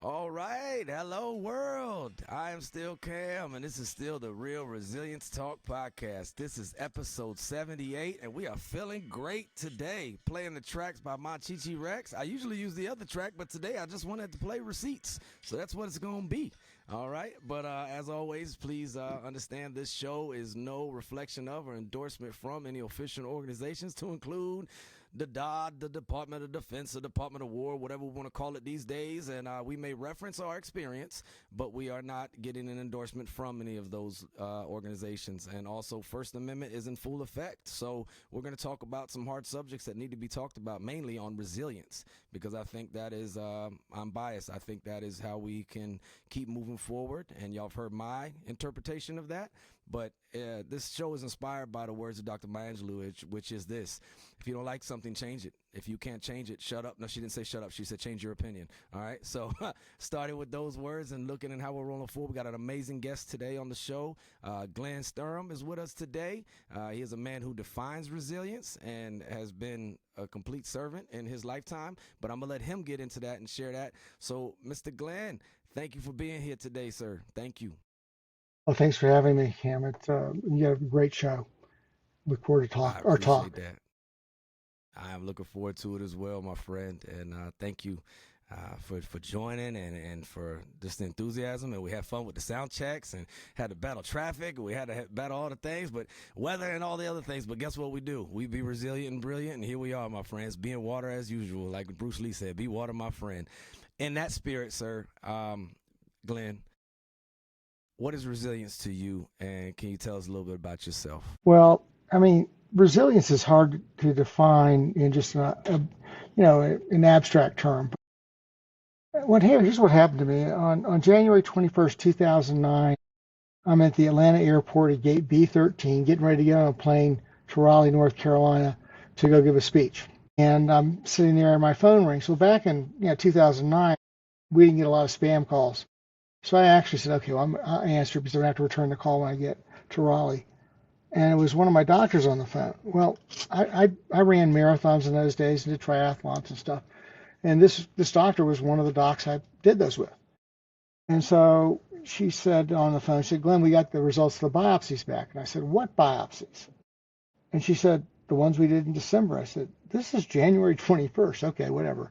All right. Hello, world. I am still Cam, and this is still the Real Resilience Talk podcast. This is episode 78, and we are feeling great today. Playing the tracks by Monchichi Rex. I usually use the other track, but today I just wanted to play Receipts. So that's what it's going to be. All right. But as always, please understand this show is no reflection of or endorsement from any official organizations, to include the DOD, the Department of Defense, the Department of War, whatever we want to call it these days. And we may reference our experience, but we are not getting an endorsement from any of those organizations. And also, First Amendment is in full effect. So we're going to talk about some hard subjects that need to be talked about, mainly on resilience, because I think that is, I'm biased. I think that is how we can keep moving forward. And y'all have heard my interpretation of that. But this show is inspired by the words of Dr. Maya Angelou, which is this: if you don't like something, change it. If you can't change it, shut up. No, she didn't say shut up. She said change your opinion. All right. So starting with those words and looking at how we're rolling forward, we got an amazing guest today on the show. Glenn Sturm is with us today. He is a man who defines resilience and has been a complete servant in his lifetime. But I'm going to let him get into that and share that. So, Mr. Glenn, thank you for being here today, sir. Thank you. Well, thanks for having me, Cam. You have a great show. Look forward to I talk. appreciate that. I am looking forward to it as well, my friend. And thank you for joining and for just the enthusiasm. And we had fun with the sound checks and had to battle traffic. We had to battle all the things, but weather and all the other things. But guess what we do? We be resilient and brilliant. And here we are, my friends, being water as usual. Like Bruce Lee said, be water, my friend. In that spirit, sir, Glenn, what is resilience to you? And can you tell us a little bit about yourself? Well, I mean, resilience is hard to define in just an abstract term. Here's what happened to me on January 21st, 2009. I'm at the Atlanta airport at gate B13, getting ready to get on a plane to Raleigh, North Carolina, to go give a speech. And I'm sitting there, and my phone rings. So back in 2009, we didn't get a lot of spam calls. So I actually said, okay, well, I answer because I don't have to return the call when I get to Raleigh. And it was one of my doctors on the phone. Well, I ran marathons in those days and did triathlons and stuff. And this doctor was one of the docs I did those with. And so she said on the phone, she said, Glenn, we got the results of the biopsies back. And I said, what biopsies? And she said, the ones we did in December. I said, this is January 21st. Okay, whatever.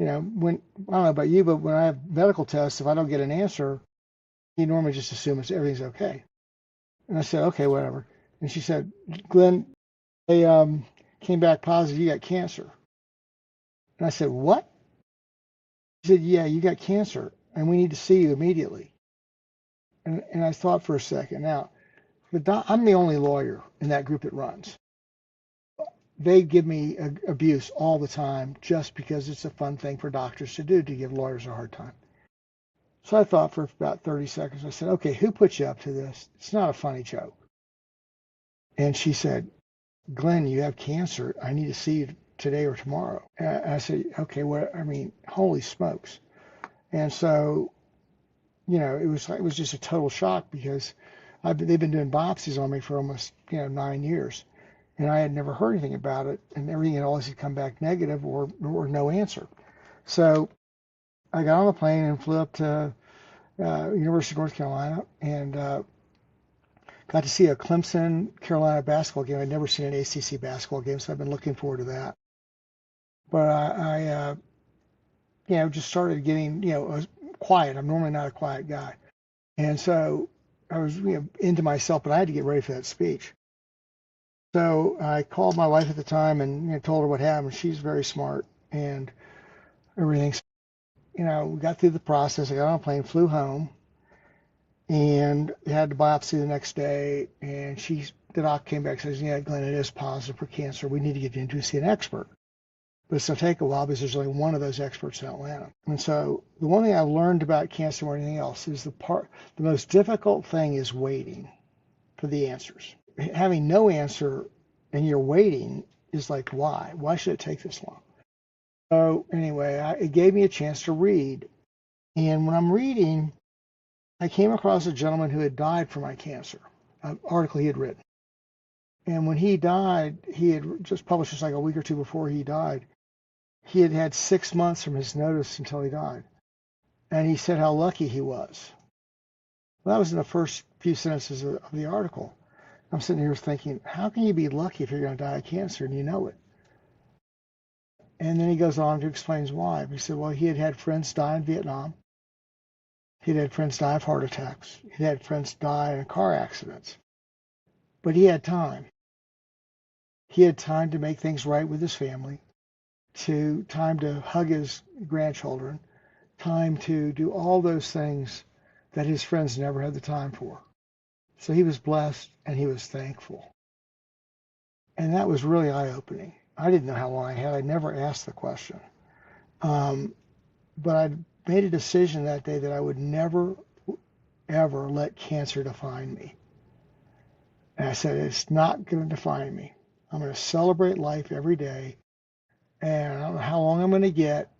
When I don't know about you, but when I have medical tests, if I don't get an answer, you normally just assume everything's okay. And I said, okay, whatever. And she said, Glenn, they came back positive. You got cancer. And I said, what? She said, yeah, you got cancer, and we need to see you immediately. And I thought for a second. Now, I'm the only lawyer in that group that runs. They give me abuse all the time just because it's a fun thing for doctors to do, to give lawyers a hard time. So I thought for about 30 seconds. I said, okay, who put you up to this? It's not a funny joke. And she said, Glenn, you have cancer. I need to see you today or tomorrow. And I said, okay, holy smokes. And so, it was just a total shock because they've been doing biopsies on me for almost, 9 years. And I had never heard anything about it, and everything had always come back negative or no answer. So I got on the plane and flew up to University of North Carolina and got to see a Clemson Carolina basketball game. I'd never seen an ACC basketball game, so I've been looking forward to that. But I just started getting, I was quiet. I'm normally not a quiet guy. And so I was into myself, but I had to get ready for that speech. So I called my wife at the time and told her what happened. She's very smart and everything. We got through the process. I got on a plane, flew home, and had the biopsy the next day. And the doc came back and says, yeah, Glenn, it is positive for cancer. We need to get you in to see an expert. But it's going to take a while because there's only one of those experts in Atlanta. And so the one thing I learned about cancer more than anything else is the most difficult thing is waiting for the answers. Having no answer and you're waiting is like, why? Why should it take this long? So anyway, it gave me a chance to read. And when I'm reading, I came across a gentleman who had died from my cancer, an article he had written. And when he died, he had just published this like a week or two before he died. He had had 6 months from his notice until he died. And he said how lucky he was. Well, that was in the first few sentences of the article. I'm sitting here thinking, how can you be lucky if you're going to die of cancer and you know it? And then he goes on to explain why. He said, well, he had had friends die in Vietnam. He'd had friends die of heart attacks. He'd had friends die in car accidents. But he had time. He had time to make things right with his family, time to hug his grandchildren, time to do all those things that his friends never had the time for. So he was blessed and he was thankful. And that was really eye-opening. I didn't know how long I had. I never asked the question. But I made a decision that day that I would never, ever let cancer define me. And I said, it's not going to define me. I'm going to celebrate life every day. And I don't know how long I'm going to get,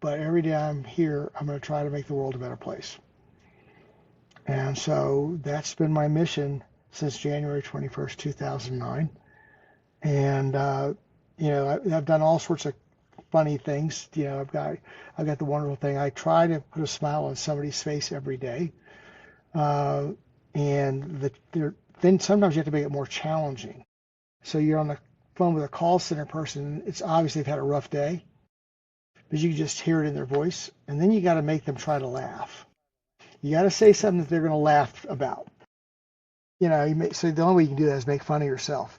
but every day I'm here, I'm going to try to make the world a better place. And so that's been my mission since January 21st, 2009. And, I've done all sorts of funny things. I've got the wonderful thing. I try to put a smile on somebody's face every day. Then sometimes you have to make it more challenging. So you're on the phone with a call center person. It's obvious they've had a rough day, but you can just hear it in their voice. And then you got to make them try to laugh. You got to say something that they're going to laugh about. So the only way you can do that is make fun of yourself.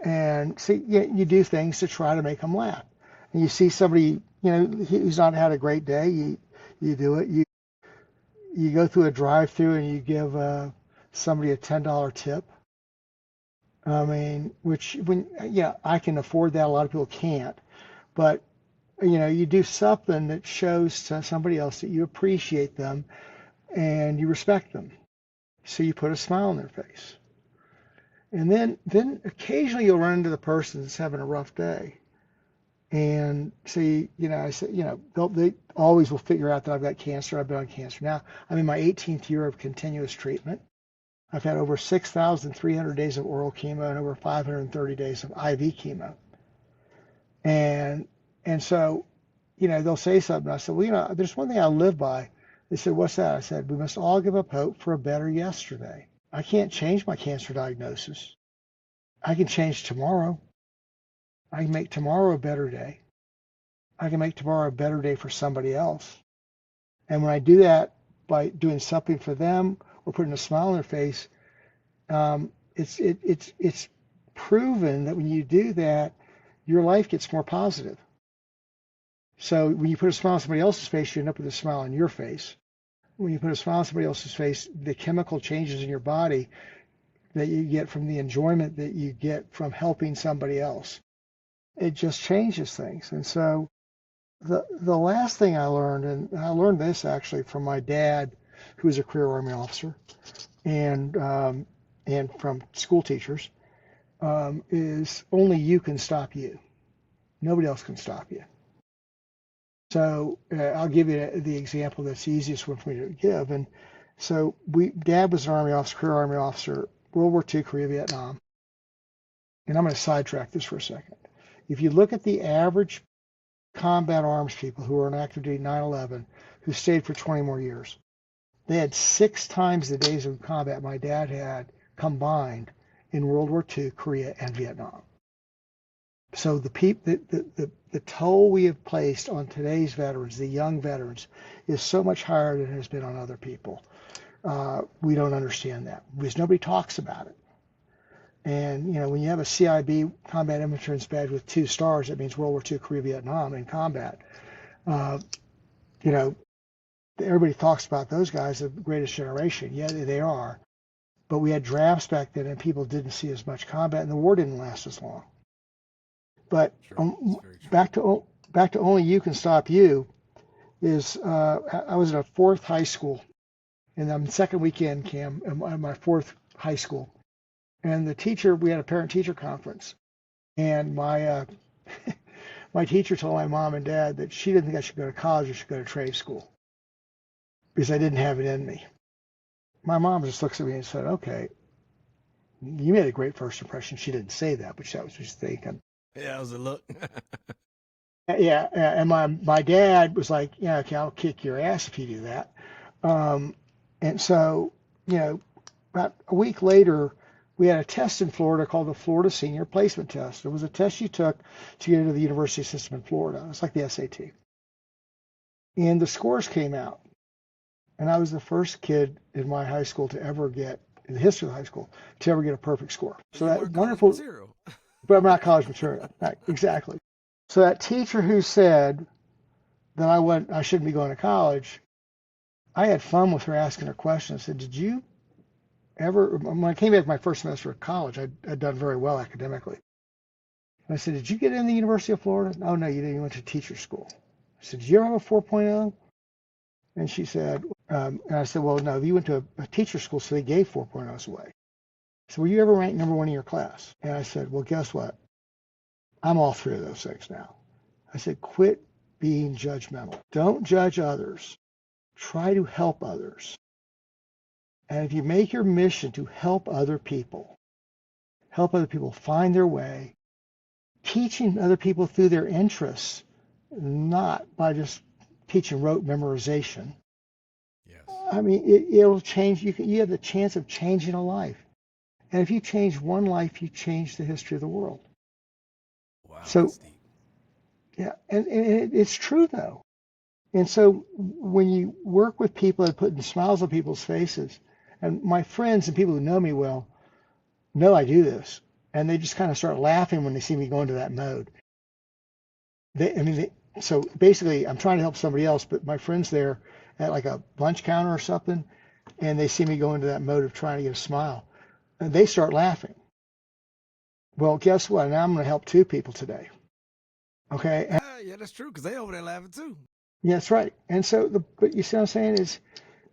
And so you do things to try to make them laugh. And you see somebody, who's not had a great day, you do it. You go through a drive-through and you give somebody a $10 tip. I mean, I can afford that. A lot of people can't. But, you do something that shows to somebody else that you appreciate them and you respect them. So you put a smile on their face. And then occasionally you'll run into the person that's having a rough day. And see, I said, they always will figure out that I've got cancer. I've been on cancer. Now, I'm in my 18th year of continuous treatment. I've had over 6,300 days of oral chemo and over 530 days of IV chemo. And so, they'll say something. I said, well, there's one thing I live by. They said, what's that? I said, we must all give up hope for a better yesterday. I can't change my cancer diagnosis. I can change tomorrow. I can make tomorrow a better day. I can make tomorrow a better day for somebody else. And when I do that by doing something for them or putting a smile on their face, it's proven that when you do that, your life gets more positive. So when you put a smile on somebody else's face, you end up with a smile on your face. When you put a smile on somebody else's face, the chemical changes in your body that you get from the enjoyment that you get from helping somebody else, it just changes things. And so the last thing I learned, and I learned this actually from my dad, who was a career Army officer, and from school teachers, is only you can stop you. Nobody else can stop you. So I'll give you the example that's the easiest one for me to give. And so Dad was an Army officer, career Army officer, World War II, Korea, Vietnam. And I'm going to sidetrack this for a second. If you look at the average combat arms people who were on active duty 9/11, who stayed for 20 more years, they had 6 times the days of combat my dad had combined in World War II, Korea, and Vietnam. So the toll we have placed on today's veterans, the young veterans, is so much higher than it has been on other people. We don't understand that because nobody talks about it. And, when you have a CIB combat infantryman's badge with 2 stars, that means World War II, Korea, Vietnam in combat. Everybody talks about those guys, the greatest generation. Yeah, they are. But we had drafts back then and people didn't see as much combat and the war didn't last as long. But back to only you can stop you is I was in a 4th high school, and I'm second weekend, Cam, in my 4th high school. And the teacher, we had a parent-teacher conference, and my my teacher told my mom and dad that she didn't think I should go to college, I should go to trade school because I didn't have it in me. My mom just looks at me and said, okay, you made a great first impression. She didn't say that, but that was what she was thinking. Yeah, that was a look. Yeah, and my dad was like, yeah, okay, I'll kick your ass if you do that. Um, and so, you know, about a week later, we had a test in Florida called the Florida Senior Placement Test. It was a test you took to get into the university system in Florida. It's like the SAT. And the scores came out, and I was the first kid in my high school to ever get, in the history of the high school, to ever get a perfect score. So You that weren't college wonderful, material. but I'm not college material. Right, exactly. So that teacher who said that I shouldn't be going to college, I had fun with her asking her questions. I said, did you ever, when I came back my first semester of college, I'd done very well academically. And I said, did you get in the University of Florida? Oh, no, you didn't. You went to teacher school. I said, did you ever have a 4.0? And she said, and I said, well, no, you went to a teacher school, so they gave 4.0s away. So were you ever ranked number one in your class? And I said, well, guess what? I'm all three of those things now. I said, quit being judgmental. Don't judge others. Try to help others. And if you make your mission to help other people find their way, teaching other people through their interests, not by just teaching rote memorization. Yes. I mean, it'll change. You have the chance of changing a life. And if you change one life, you change the history of the world. Wow, So, that's deep. yeah, and it's true, though. And so when you work with people that put smiles on people's faces, and my friends and people who know me well know I do this, and they just kind of start laughing when they see me go into that mode. So basically, I'm trying to help somebody else, but my friends there at like a lunch counter or something, and they see me go into that mode of trying to get a smile, and they start laughing. Well, guess what? Now I'm going to help two people today. Okay. Yeah, that's true, because they over there laughing too. Yeah, that's right. And so but you see what I'm saying is,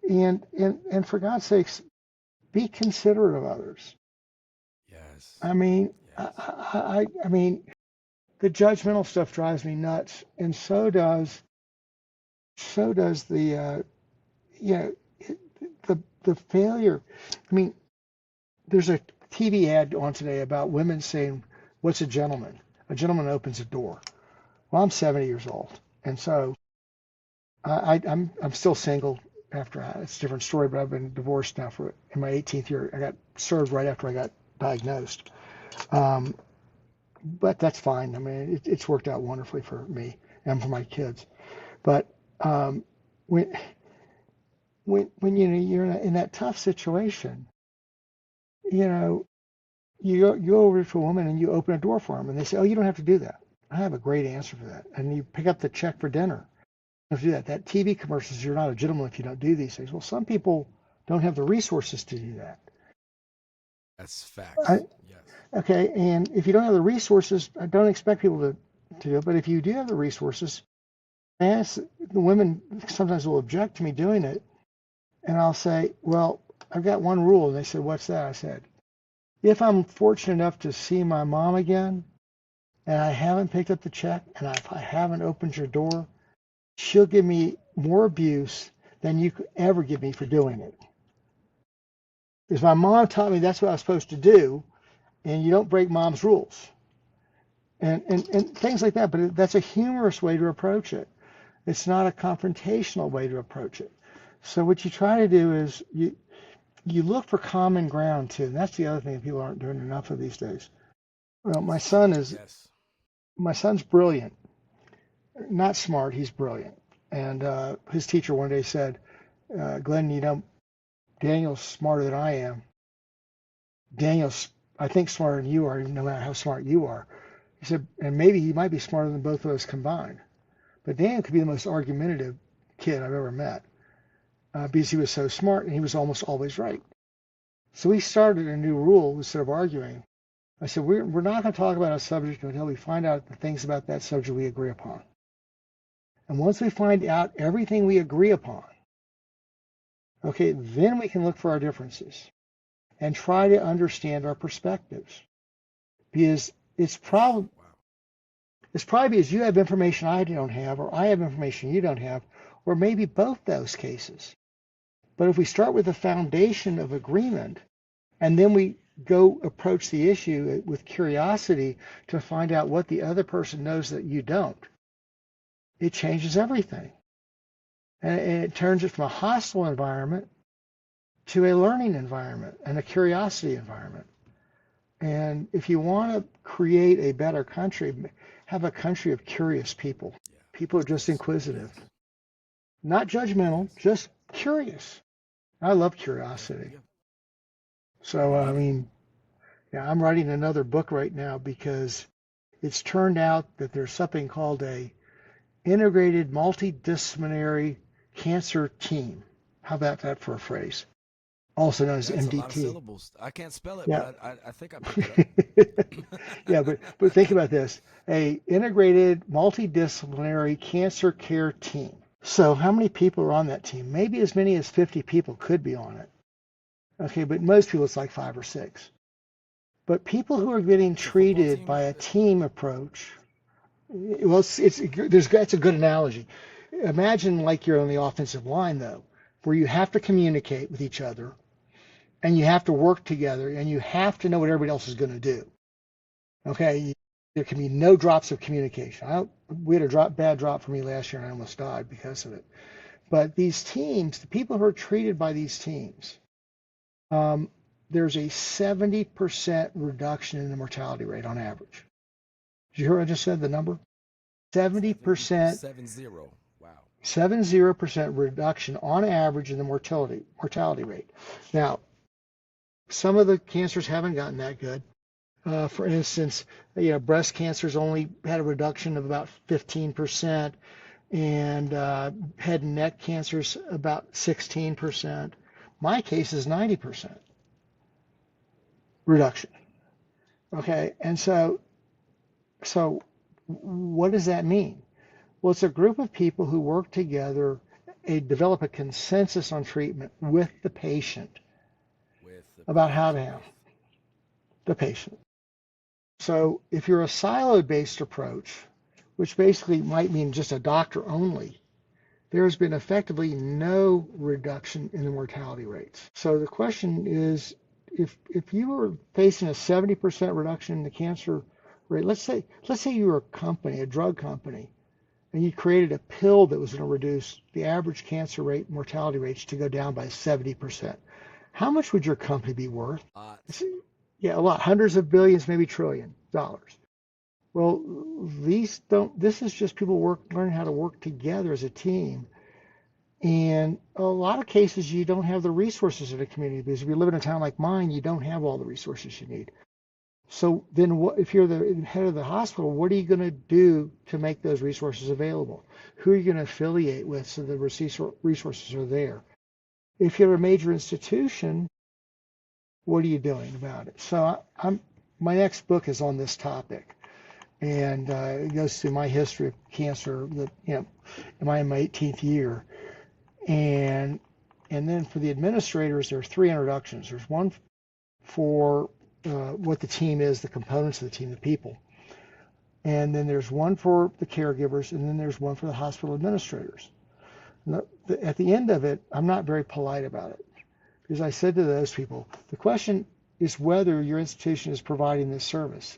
and for God's sakes, be considerate of others. Yes. I mean, Yes. I mean, the judgmental stuff drives me nuts, and so does the you know the failure. I mean, there's a TV ad on today about women saying, "What's a gentleman?" A gentleman opens a door. Well, I'm 70 years old, and so I'm still single. After it's a different story, but I've been divorced now for in my 18th year. I got served right after I got diagnosed. Um, but that's fine. I mean, it's worked out wonderfully for me and for my kids. But when you know you're in that tough situation, you know you go over to a woman and you open a door for them, and they say, "Oh, you don't have to do that." I have a great answer for that. And you pick up the check for dinner. You have to do that. That TV commercials, you're not a gentleman if you don't do these things. Well, some people don't have the resources to do that. That's I, facts. Yes. okay, and if you don't have the resources, I don't expect people to do it. But if you do have the resources, I ask the women sometimes will object to me doing it, and I'll say, "Well, I've got one rule." And they said, "What's that?" I said, "If I'm fortunate enough to see my mom again, and I haven't picked up the check, and if I haven't opened your door, she'll give me more abuse than you could ever give me for doing it." Because my mom taught me that's what I was supposed to do, and you don't break mom's rules. And things like that. But that's a humorous way to approach it. It's not a confrontational way to approach it. So what you try to do is you look for common ground too. And that's the other thing that people aren't doing enough of these days. Well, Yes. my son's brilliant, not smart. He's brilliant. And his teacher one day said, "Glenn, you know, Daniel's smarter than I am. Daniel's, I think, smarter than you are, no matter how smart you are." He said, "And maybe he might be smarter than both of us combined. But Daniel could be the most argumentative kid I've ever met because he was so smart and he was almost always right." So we started a new rule instead of arguing. I said, we're not going to talk about a subject until we find out the things about that subject we agree upon. And once we find out everything we agree upon, okay, then we can look for our differences and try to understand our perspectives. Because Wow. it's probably because you have information I don't have, or I have information you don't have, or maybe both those cases. But if we start with the foundation of agreement, and then we go approach the issue with curiosity to find out what the other person knows that you don't, it changes everything. And it turns it from a hostile environment to a learning environment and a curiosity environment. And if you want to create a better country, have a country of curious people. Yeah. People are just Yes. inquisitive, Yes. not judgmental, Yes. just curious. I love Yeah. curiosity. Yeah. So, We I need it. mean, yeah, I'm writing another book right now because it's turned out that there's something called a integrated multidisciplinary cancer team. How about that for a phrase? Also known as That's a lot of MDT. syllables. I can't spell it, but Yeah. I think I picked it up. Yeah, but think about this. A integrated multidisciplinary cancer care team. So how many people are on that team? Maybe as many as 50 people could be on it. Okay, but most people it's like 5 or 6. But people who are getting It's a football treated team. by a team approach, well, that's a good analogy. Imagine like you're on the offensive line though, where you have to communicate with each other and you have to work together and you have to know what everybody else is going to do. Okay, there can be no drops of communication. We had a bad drop for me last year and I almost died because of it. But these teams, the people who are treated by these teams, um, there's a 70% reduction in the mortality rate on average. Did you hear what I just said, the number? 70%, 70. Wow. 70% reduction on average in the mortality rate. Now, some of the cancers haven't gotten that good. For instance, breast cancer's only had a reduction of about 15%, and head and neck cancer's about 16%. My case is 90% reduction. Okay, and so what does that mean? Well, it's a group of people who work together, develop a consensus on treatment with the patient With the about how to patient. handle With. the patient. So if you're a siloed-based approach, which basically might mean just a doctor only, there's been effectively no reduction in the mortality rates. So the question is, if you were facing a 70% reduction in the cancer rate, let's say you were a company, a drug company, and you created a pill that was going to reduce the average cancer rate, mortality rates to go down by 70%. How much would your company be worth? Yeah, a lot, hundreds of billions, maybe $1 trillion. Well, this is just people learning how to work together as a team. And a lot of cases, you don't have the resources in a community because if you live in a town like mine, you don't have all the resources you need. So then if you're the head of the hospital, what are you going to do to make those resources available? Who are you going to affiliate with so the resources are there? If you're a major institution, what are you doing about it? So my next book is on this topic, and it goes through my history of cancer. In my 18th year, and then for the administrators, there are 3 introductions. There's one for what the team is, the components of the team, the people. And then there's one for the caregivers, and then there's one for the hospital administrators. At the end of it, I'm not very polite about it because I said to those people, the question is whether your institution is providing this service.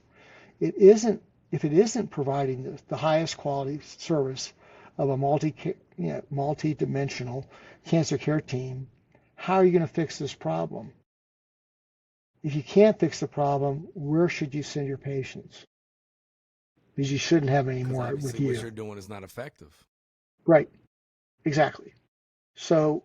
It isn't. If it isn't providing the highest quality service of a multi-dimensional cancer care team, how are you going to fix this problem? If you can't fix the problem, where should you send your patients? Because you shouldn't have any Because more obviously with what you. you're doing is not effective. Right. Exactly. So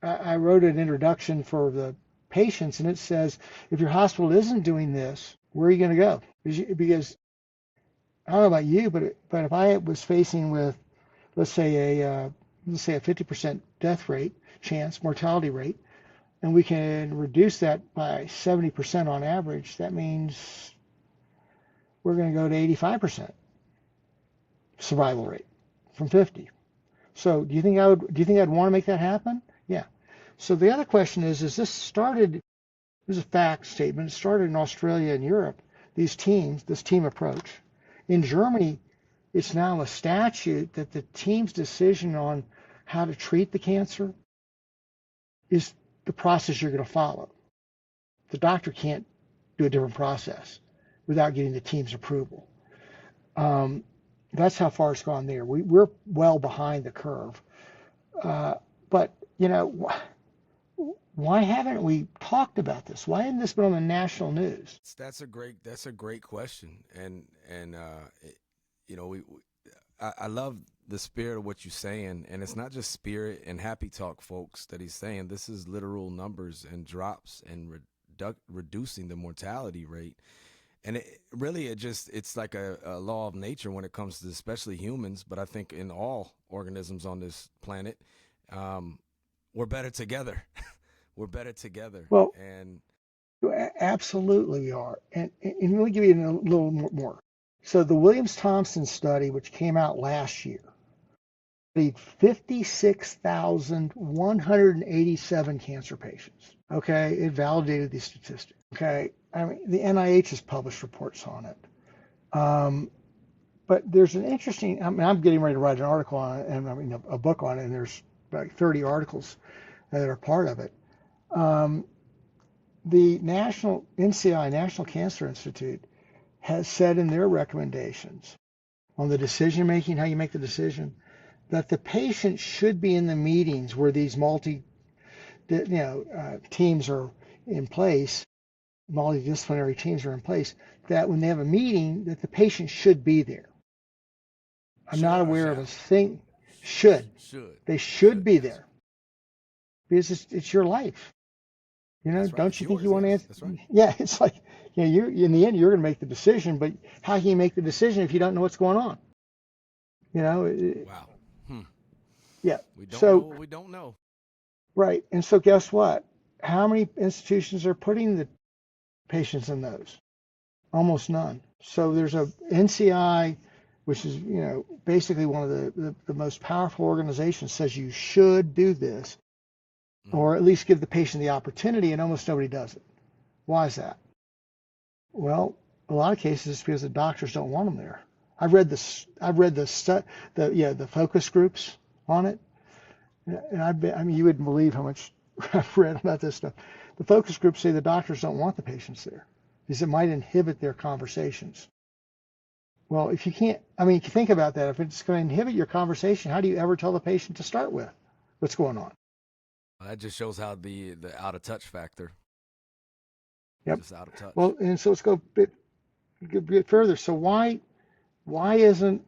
I wrote an introduction for the patients, and it says, if your hospital isn't doing this, where are you going to go? Because I don't know about you, but if I was facing with, let's say a 50% death rate chance, mortality rate, and we can reduce that by 70% on average, that means we're going to go to 85% survival rate from 50. So do you think I'd want to make that happen? Yeah. So the other question is this is a fact statement. It started in Australia and Europe, this team approach. In Germany, it's now a statute that the team's decision on how to treat the cancer is the process you're going to follow. The doctor can't do a different process without getting the team's approval. That's how far it's gone there. We're well behind the curve. But, why haven't we talked about this? Why hasn't this been on the national news? That's a great question, I love the spirit of what you're saying, and it's not just spirit and happy talk, folks, that he's saying. This is literal numbers and drops and reducing the mortality rate. And it's like a law of nature when it comes to especially humans, but I think in all organisms on this planet, we're better together. We're better together. Well, And absolutely we are. And let me give you a little more. So the Williams-Thompson study, which came out last year, studied 56,187 cancer patients. Okay, it validated these statistics. Okay, I mean the NIH has published reports on it. But there's an interesting. I mean, I'm getting ready to write an article on it, and I mean a book on it, and there's about 30 articles that are part of it. The National NCI, National Cancer Institute, has said in their recommendations on the decision making, how you make the decision, that the patient should be in the meetings where these teams are in place, multidisciplinary teams are in place, that when they have a meeting, that the patient should be there. I'm not aware of a thing. They should be there because it's your life. Right. Don't It's you think yours, you want to yes. answer? That's right. Yeah, it's like, you in the end, you're going to make the decision, but how can you make the decision if you don't know what's going on? Wow. Yeah. We don't know So, what we don't know. right. And so guess what? How many institutions are putting the patients in those? Almost none. So there's a NCI, which is, basically one of the most powerful organizations, says you should do this, or at least give the patient the opportunity, and almost nobody does it. Why is that? Well, a lot of cases it's because the doctors don't want them there. I've read the focus groups on it, and I mean, you wouldn't believe how much I've read about this stuff. The focus groups say the doctors don't want the patients there because it might inhibit their conversations. Well, if you can't, I mean, think about that. If it's going to inhibit your conversation, how do you ever tell the patient to start with what's going on? That just shows how the out of touch factor. Yep. Just out of touch. Well, and so let's go a bit further. So why isn't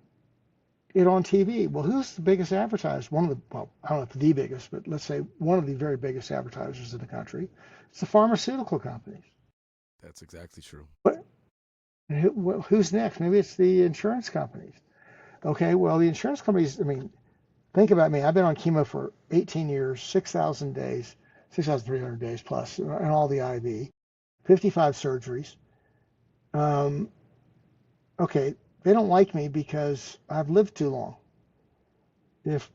it on TV? Well, who's the biggest advertiser? I don't know if the biggest, but let's say one of the very biggest advertisers in the country. It's the pharmaceutical companies. That's exactly true. But who's next? Maybe it's the insurance companies. Okay, well, the insurance companies, I mean, think about me. I've been on chemo for 18 years, 6,000 days, 6,300 days plus, and all the IV, 55 surgeries. Okay, they don't like me because I've lived too long. If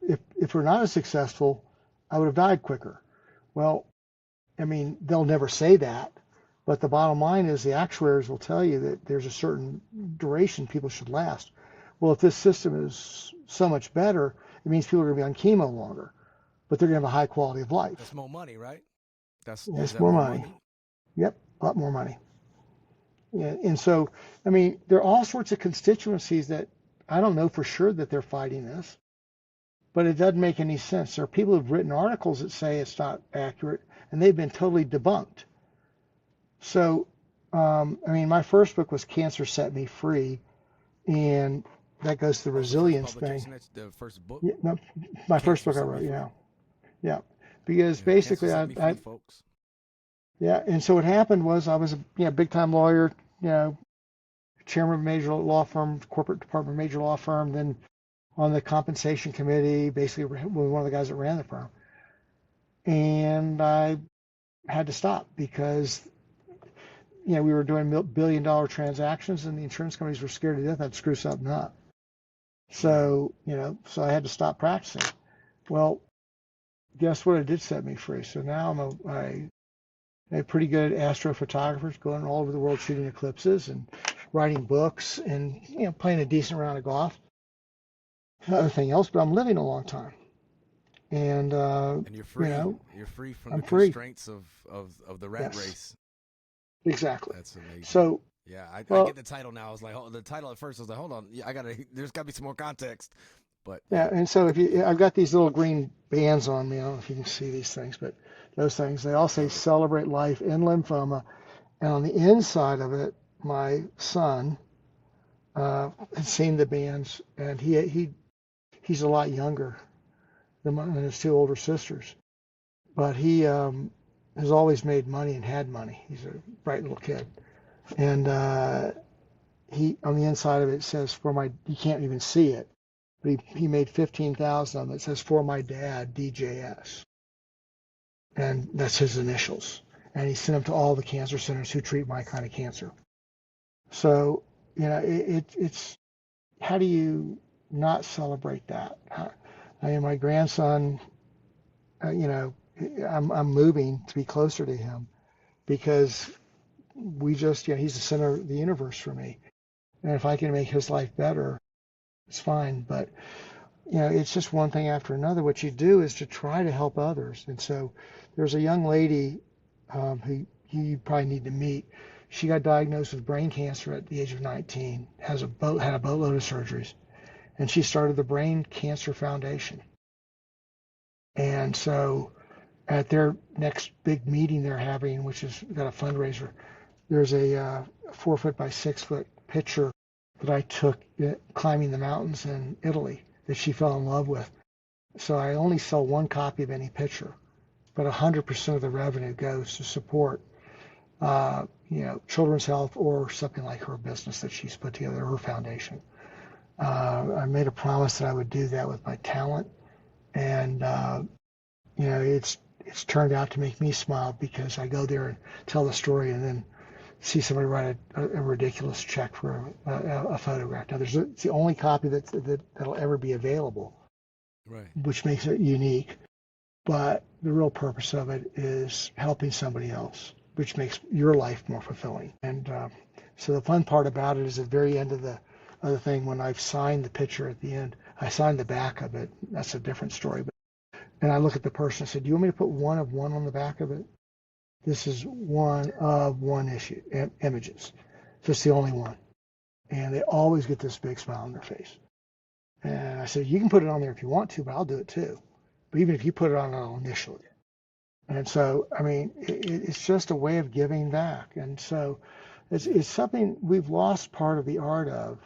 we're not as successful, I would have died quicker. Well, I mean, they'll never say that, but the bottom line is the actuaries will tell you that there's a certain duration people should last. Well, if this system is so much better, it means people are going to be on chemo longer, but they're going to have a high quality of life. That's more money, right? That's more money. Yep, a lot more money. Yeah, and so, I mean, there are all sorts of constituencies that I don't know for sure that they're fighting this, but it doesn't make any sense. There are people who've written articles that say it's not accurate, and they've been totally debunked. So, I mean, my first book was Cancer Set Me Free, and that goes to the resilience thing. The first book? Yeah, no, my first book I wrote, yeah. Because basically, folks. Yeah, and so what happened was I was a big time lawyer, chairman of a major law firm, corporate department major law firm, then on the compensation committee, basically one of the guys that ran the firm. And I had to stop because we were doing billion-dollar transactions, and the insurance companies were scared to death I'd screw something up. So so I had to stop practicing. Well, guess what? It did set me free. So now I'm a pretty good astrophotographers going all over the world shooting eclipses and writing books and playing a decent round of golf. Nothing else, but I'm living a long time. And you're free. You're free from I'm the constraints of the rat race. Exactly. That's amazing. So Yeah, I Well, get the title now. I was like, oh, the title at first I was like, hold on, yeah, there's got to be some more context. But yeah, yeah, and so if you, I've got these little green bands on me. I don't know if you can see these things, but those things, they all say love it. celebrate life in lymphoma. And on the inside of it, my son had seen the bands, and he's a lot younger than his two older sisters, but he has always made money and had money. He's a bright little kid, and he on the inside of it says for my, you can't even see it, but he made 15,000 of them. It says for my dad, DJS, and that's his initials. And he sent them to all the cancer centers who treat my kind of cancer. So, it's how do you not celebrate that? I mean, my grandson, you know, I'm moving to be closer to him because he's the center of the universe for me. And if I can make his life better, it's fine. But it's just one thing after another. What you do is to try to help others. And so there's a young lady who you probably need to meet. She got diagnosed with brain cancer at the age of 19, had a boatload of surgeries, and she started the Brain Cancer Foundation. And so at their next big meeting they're having, which is got a fundraiser, there's a 4 foot by 6 foot picture that I took climbing the mountains in Italy that she fell in love with. So I only sell one copy of any picture, but 100% of the revenue goes to support, children's health or something like her business that she's put together, her foundation. I made a promise that I would do that with my talent, and it's turned out to make me smile because I go there and tell the story and then see somebody write a ridiculous check for a photograph. Now, it's the only copy that'll ever be available, Right. which makes it unique. But the real purpose of it is helping somebody else, which makes your life more fulfilling. And so the fun part about it is at the very end of the thing, when I've signed the picture at the end, I signed the back of it. That's a different story. And I look at the person and said, do you want me to put one of one on the back of it? This is one of one issue, images. So it's the only one. And they always get this big smile on their face. And I said, you can put it on there if you want to, but I'll do it too. But even if you put it on, I'll initial it. And so, I mean, it's just a way of giving back. And so it's something we've lost part of the art of,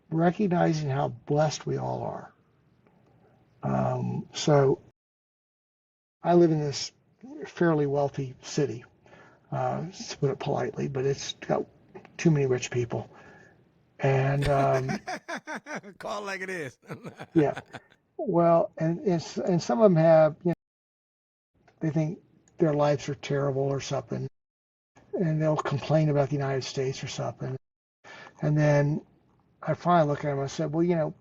recognizing how blessed we all are. So I live in this fairly wealthy city, to put it politely, but it's got too many rich people. And Call it like it is. yeah, well, and some of them have, they think their lives are terrible or something, and they'll complain about the United States or something. And then I finally look at them and I said, well,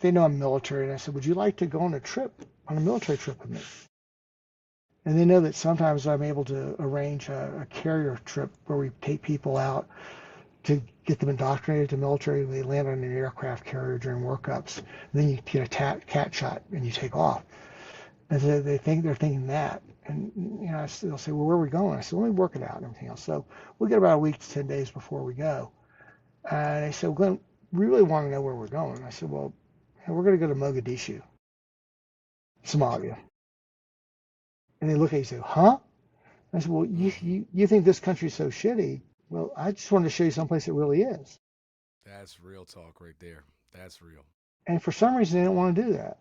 they know I'm military, and I said, would you like to go on a military trip with me? And they know that sometimes I'm able to arrange a carrier trip where we take people out to get them indoctrinated to military. They land on an aircraft carrier during workups. And then you get a cat shot and you take off. And so they're thinking that. And they'll say, well, where are we going? I said, let me work it out and everything else. So we'll get about a week to 10 days before we go. And they said, well, Glenn, we really want to know where we're going. And I said, well, we're going to go to Mogadishu, Somalia. And they look at you and say, huh? I said, well, you think this country's so shitty? Well, I just wanted to show you someplace it really is. That's real talk right there. That's real. And for some reason, they don't want to do that.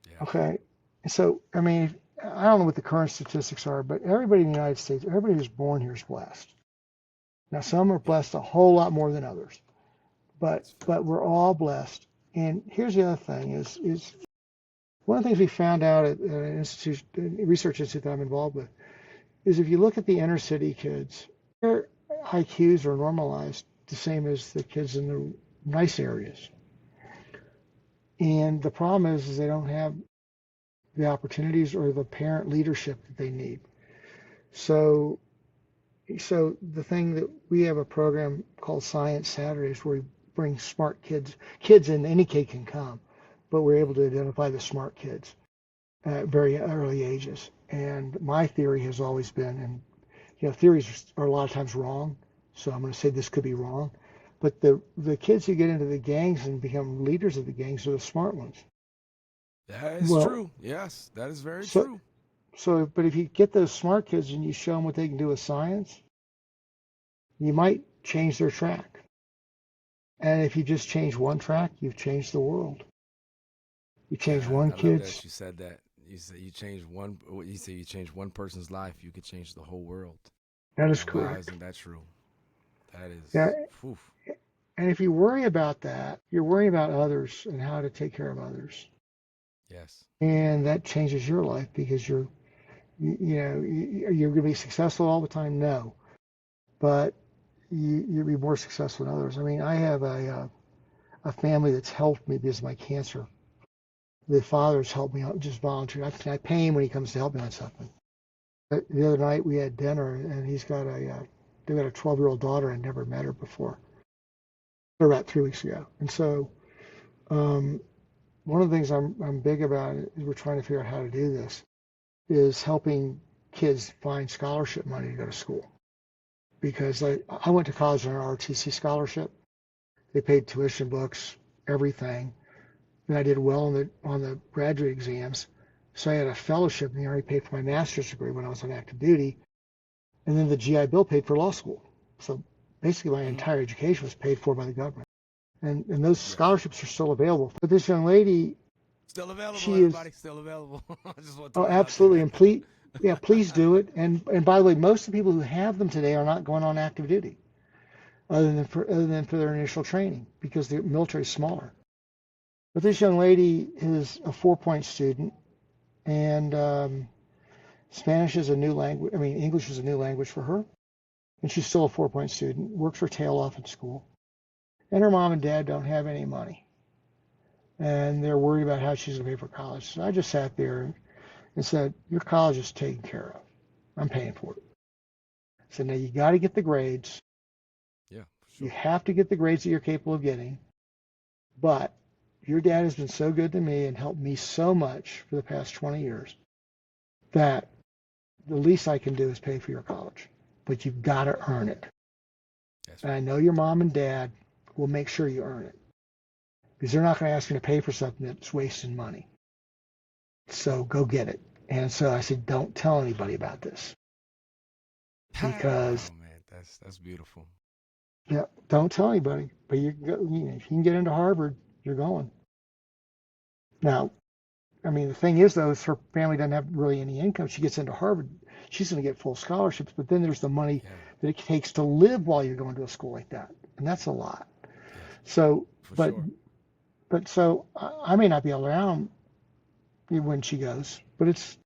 Yeah. Okay. And so, I mean, I don't know what the current statistics are, but everybody in the United States, everybody who's born here is blessed. Now, some are blessed a whole lot more than others, but we're all blessed. And here's the other thing is one of the things we found out at an institution, research institute that I'm involved with, is if you look at the inner city kids, their IQs are normalized the same as the kids in the nice areas. And the problem is they don't have the opportunities or the parent leadership that they need. So the thing that we have a program called Science Saturdays where we bring smart kids in, any kid can come, but we're able to identify the smart kids at very early ages. And my theory has always been, and theories are a lot of times wrong. So I'm going to say this could be wrong. But the kids who get into the gangs and become leaders of the gangs are the smart ones. That is Well, true. Yes, that is very so true. but if you get those smart kids and you show them what they can do with science, you might change their track. And if you just change one track, you've changed the world. You change Yeah, one I love kid's. that you said that. You said you change one. You say you change one person's life, you could change the whole world. That is Now, why correct. isn't that true? That Yeah, is, phew. and if you worry about that, you're worrying about others and how to take care of others. Yes. And that changes your life because you're going to be successful all the time. No, but you'll be more successful than others. I mean, I have a family that's helped me because of my cancer. The father's helped me out, just volunteer. I pay him when he comes to help me on something. But the other night we had dinner, and they've got a 12-year-old daughter. I never met her before, or about 3 weeks ago. And so um, one of the things I'm big about is we're trying to figure out how to do this is helping kids find scholarship money to go to school. Because I went to college on an ROTC scholarship. They paid tuition, books, everything. And I did well on the graduate exams. So I had a fellowship, and they already paid for my master's degree when I was on active duty. And then the GI Bill paid for law school. So basically my Hmm. entire education was paid for by the government. And those Yes. scholarships are still available. But this young lady, Still available, she is, everybody. Still available. I just want to oh, throw it out there. absolutely. And please, yeah, please do it. And by the way, most of the people who have them today are not going on active duty other than for their initial training because the military is smaller. But this young lady is a 4-point student, and Spanish is a new language. I mean, English is a new language for her, and she's still a 4-point student. Works her tail off in school, and her mom and dad don't have any money, and they're worried about how she's going to pay for college. So I just sat there and said, "Your college is taken care of. I'm paying for it." I said, "Now you got to get the grades. Yeah, for You sure. have to get the grades that you're capable of getting, but." Your dad has been so good to me and helped me so much for the past 20 years that the least I can do is pay for your college, but you've got to earn it. That's And I right. know your mom and dad will make sure you earn it because they're not going to ask you to pay for something that's wasting money. So go get it. And so I said, don't tell anybody about this because, Oh man, that's beautiful. yeah, don't tell anybody. But if you can get into Harvard, you're going. Now, I mean, the thing is, though, is her family doesn't have really any income. She gets into Harvard, she's going to get full scholarships, but then there's the money Yeah. that it takes to live while you're going to a school like that, and that's a lot. Yes. So, For but sure. so I may not be around when she goes, but it's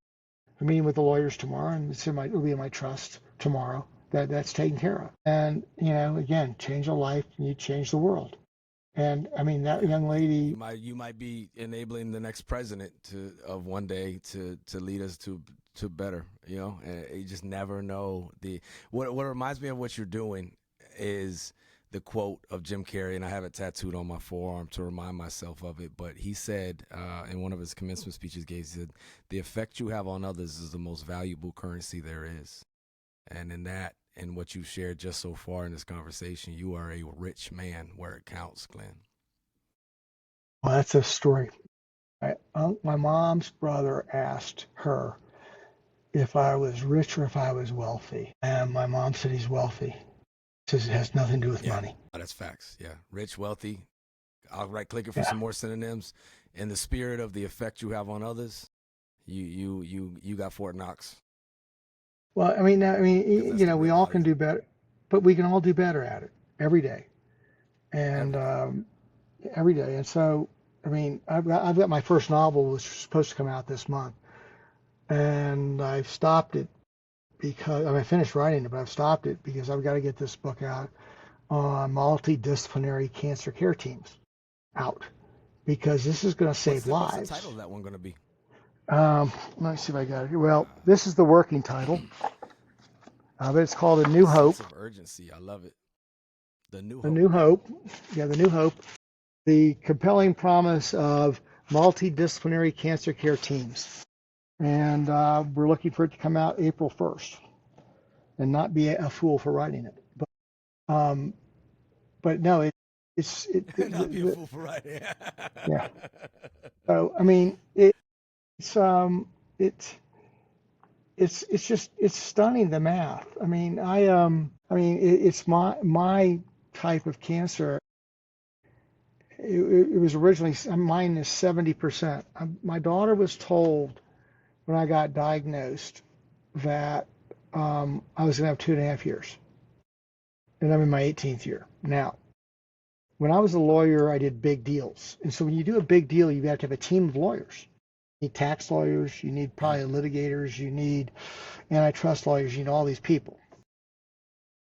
a meeting with the lawyers tomorrow, and it'll be in my trust tomorrow that's taken care of. And again, change a life, and you change the world. And I mean, that Yeah. young You lady. might be enabling the next president of one day to lead us to better. And you just never know. What reminds me of what you're doing is the quote of Jim Carrey, and I have it tattooed on my forearm to remind myself of it. But he said in one of his commencement speeches, he said, "The effect you have on others is the most valuable currency there is." And in what you've shared just so far in this conversation, you are a rich man where it counts, Glenn. Well, that's a story. My mom's brother asked her if I was rich or if I was wealthy. And my mom said he's wealthy. Says it has nothing to do with Yeah, money. that's facts. Yeah, rich, wealthy. I'll right click it for Yeah. some more synonyms. In the spirit of the effect you have on others, you got Fort Knox Well, because that's the we real all can value do better, but we can all do better at it every day. And every day. every day. And so, I've got my first novel was supposed to come out this month, and I've stopped it because I finished writing it, but I've stopped it because I've got to get this book out on multidisciplinary cancer care teams out because this is going to save What's the title lives. of that one going to be? Let me see if I got it here. Well, this is the working title of it. It's called A New The sense Hope. of urgency. I love it. The New A Hope. New Hope. Yeah, The New Hope. The compelling promise of multidisciplinary cancer care teams. And we're looking for it to come out April 1st. and not be a fool for writing it. Um, but no, Not be a fool for writing. yeah. So I mean, it's it's it's stunning, the math. I mean, it's my type of cancer. It was originally, mine is 70%. My daughter was told when I got diagnosed that I was going to have 2.5 years, and I'm in my 18th year now. When I was a lawyer, I did big deals, and so when you do a big deal, you have to have a team of lawyers. You need tax lawyers, you need probably litigators, you need antitrust lawyers, you need all these people.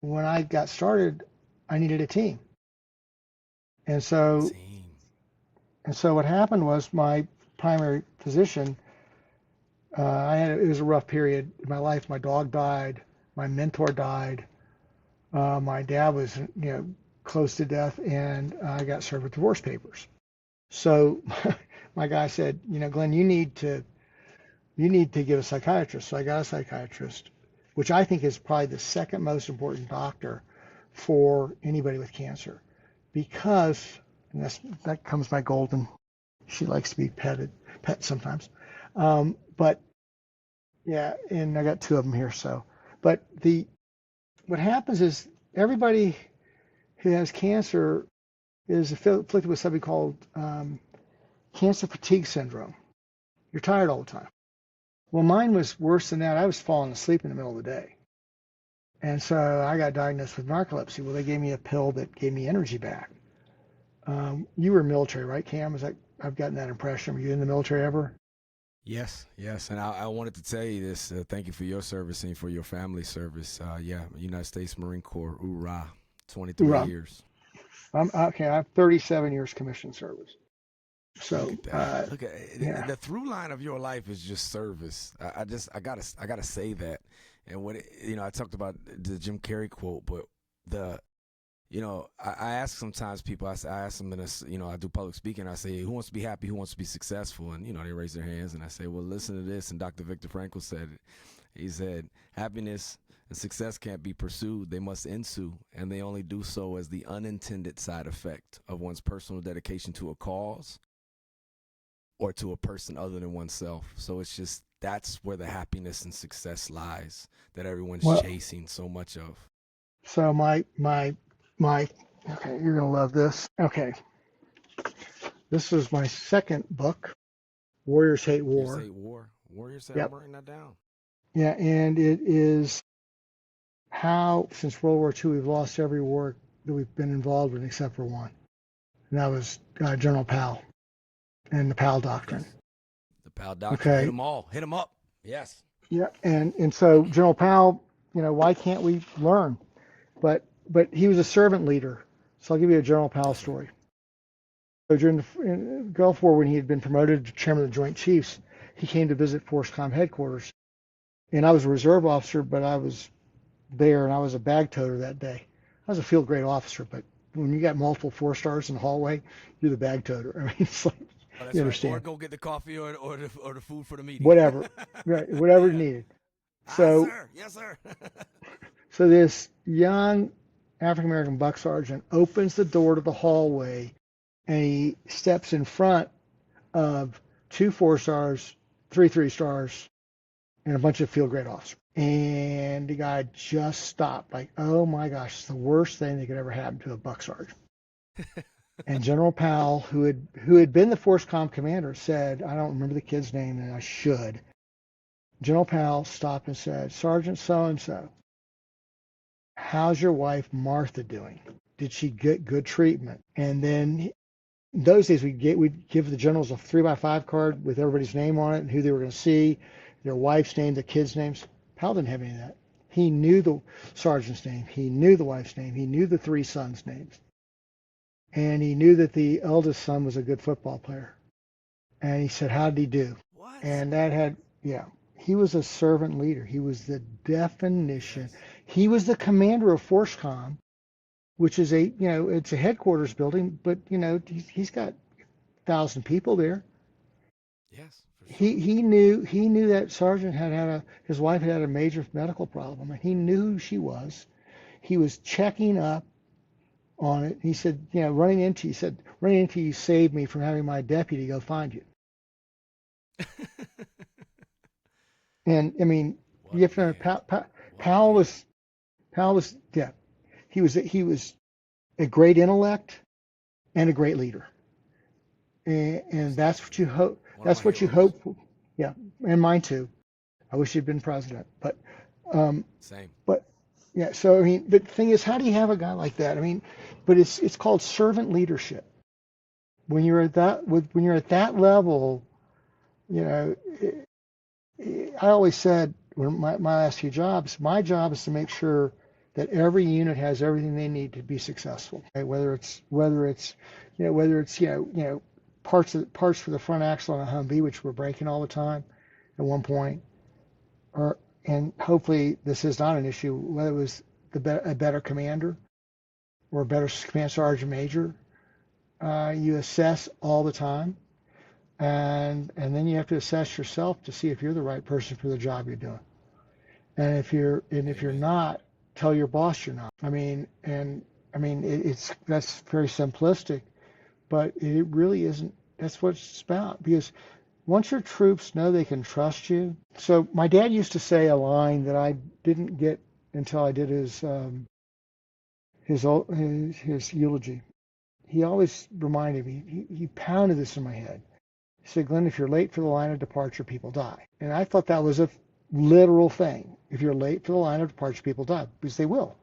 When I got started, I needed a team. And so Team. what happened was my primary physician, it was a rough period in my life. My dog died, my mentor died, my dad was close to death, and I got served with divorce papers. So my guy said, Glenn, you need to get a psychiatrist. So I got a psychiatrist, which I think is probably the second most important doctor for anybody with cancer, because, and that comes my golden, she likes to be pet sometimes. But yeah, and I got two of them here. So, but what happens is everybody who has cancer is afflicted with something called cancer fatigue syndrome. You're tired all the time. Well, mine was worse than that. I was falling asleep in the middle of the day. And so I got diagnosed with narcolepsy. Well, they gave me a pill that gave me energy back. You were military, right, Cam? I've gotten that impression. Were you in the military ever? Yes. And I wanted to tell you this. Thank you for your service and for your family service. United States Marine Corps, hoorah, 23 Hoorah. years. I have 37 years commissioned service. So look at that. Look at yeah. The through line of your life is just service. I gotta say that. And what I talked about the Jim Carrey quote, but I ask sometimes people. I ask them I do public speaking. I say, who wants to be happy? Who wants to be successful? And they raise their hands, and I say, well, listen to this. And Dr. Viktor Frankl said it. He said, happiness and success can't be pursued; they must ensue, and they only do so as the unintended side effect of one's personal dedication to a cause or to a person other than oneself. So it's just, that's where the happiness and success lies that everyone's chasing so much of. So my okay, you're gonna love this. Okay, this is my second book, Warriors Hate War. Warriors Hate War. Warriors Hate. I'm writing that down. Yeah, and it is how since World War II we've lost every war that we've been involved in except for one, and that was General Powell and the Powell Doctrine. Yes. The Powell Doctrine. Okay. Hit them all. Hit them up. Yes. Yeah, and so General Powell, why can't we learn? But he was a servant leader. So I'll give you a General Powell story. So during the Gulf War, when he had been promoted to chairman of the Joint Chiefs, he came to visit FORSCOM headquarters. And I was a reserve officer, but I was there, and I was a bag toter that day. I was a field grade officer, but when you got multiple 4-stars in the hallway, you're the bag toter. I mean, it's like, you understand. Or go get the coffee or the food for the meeting. Whatever, right? Whatever needed. So, yes, sir. So this young African American buck sergeant opens the door to the hallway, and he steps in front of 2 4-stars, 3 3-stars, and a bunch of field grade officers. And the guy just stopped, like, oh my gosh, it's the worst thing that could ever happen to a buck sergeant. And General Powell, who had been the FORSCOM commander, said, I don't remember the kid's name, and I should. General Powell stopped and said, Sergeant so-and-so, how's your wife Martha doing? Did she get good treatment? And then in those days we'd give the generals a 3x5 card with everybody's name on it and who they were going to see, their wife's name, the kids' names. Powell didn't have any of that. He knew the sergeant's name. He knew the wife's name. He knew the 3 sons' names. And he knew that the eldest son was a good football player. And he said, how did he do? What? And that had, he was a servant leader. He was the definition. Yes. He was the commander of FORSCOM, which is it's a headquarters building, but he's got 1,000 people there. Yes, for he knew that sergeant his wife had a major medical problem, and he knew who she was. He was checking up on it. He said, running into you saved me from having my deputy go find you. And I mean, What you have a to know, man. Powell What was yeah, he was a great intellect and a great leader, and most that's what you definitely. hope. One of That's my what you heroes. hope for. Yeah, and mine too. I wish he'd been president, um, Same. but yeah. So I mean, but the thing is, how do you have a guy like that? I mean, but it's called servant leadership. When you're at that level, you know, I always said when my last few jobs, my job is to make sure that every unit has everything they need to be successful. Okay? Whether it's parts for the front axle on a Humvee, which were breaking all the time at one point, or and hopefully this is not an issue. Whether it was a better commander or a better command sergeant major, you assess all the time. And then you have to assess yourself to see if you're the right person for the job you're doing. And if you're Amen. not, tell your boss you're not. That's very simplistic, but it really isn't. That's what it's about. Because once your troops know they can trust you. So my dad used to say a line that I didn't get until I did his eulogy. He always reminded me. He pounded this in my head. He said, Glenn, if you're late for the line of departure, people die. And I thought that was a literal thing. If you're late for the line of departure, people die, because they will.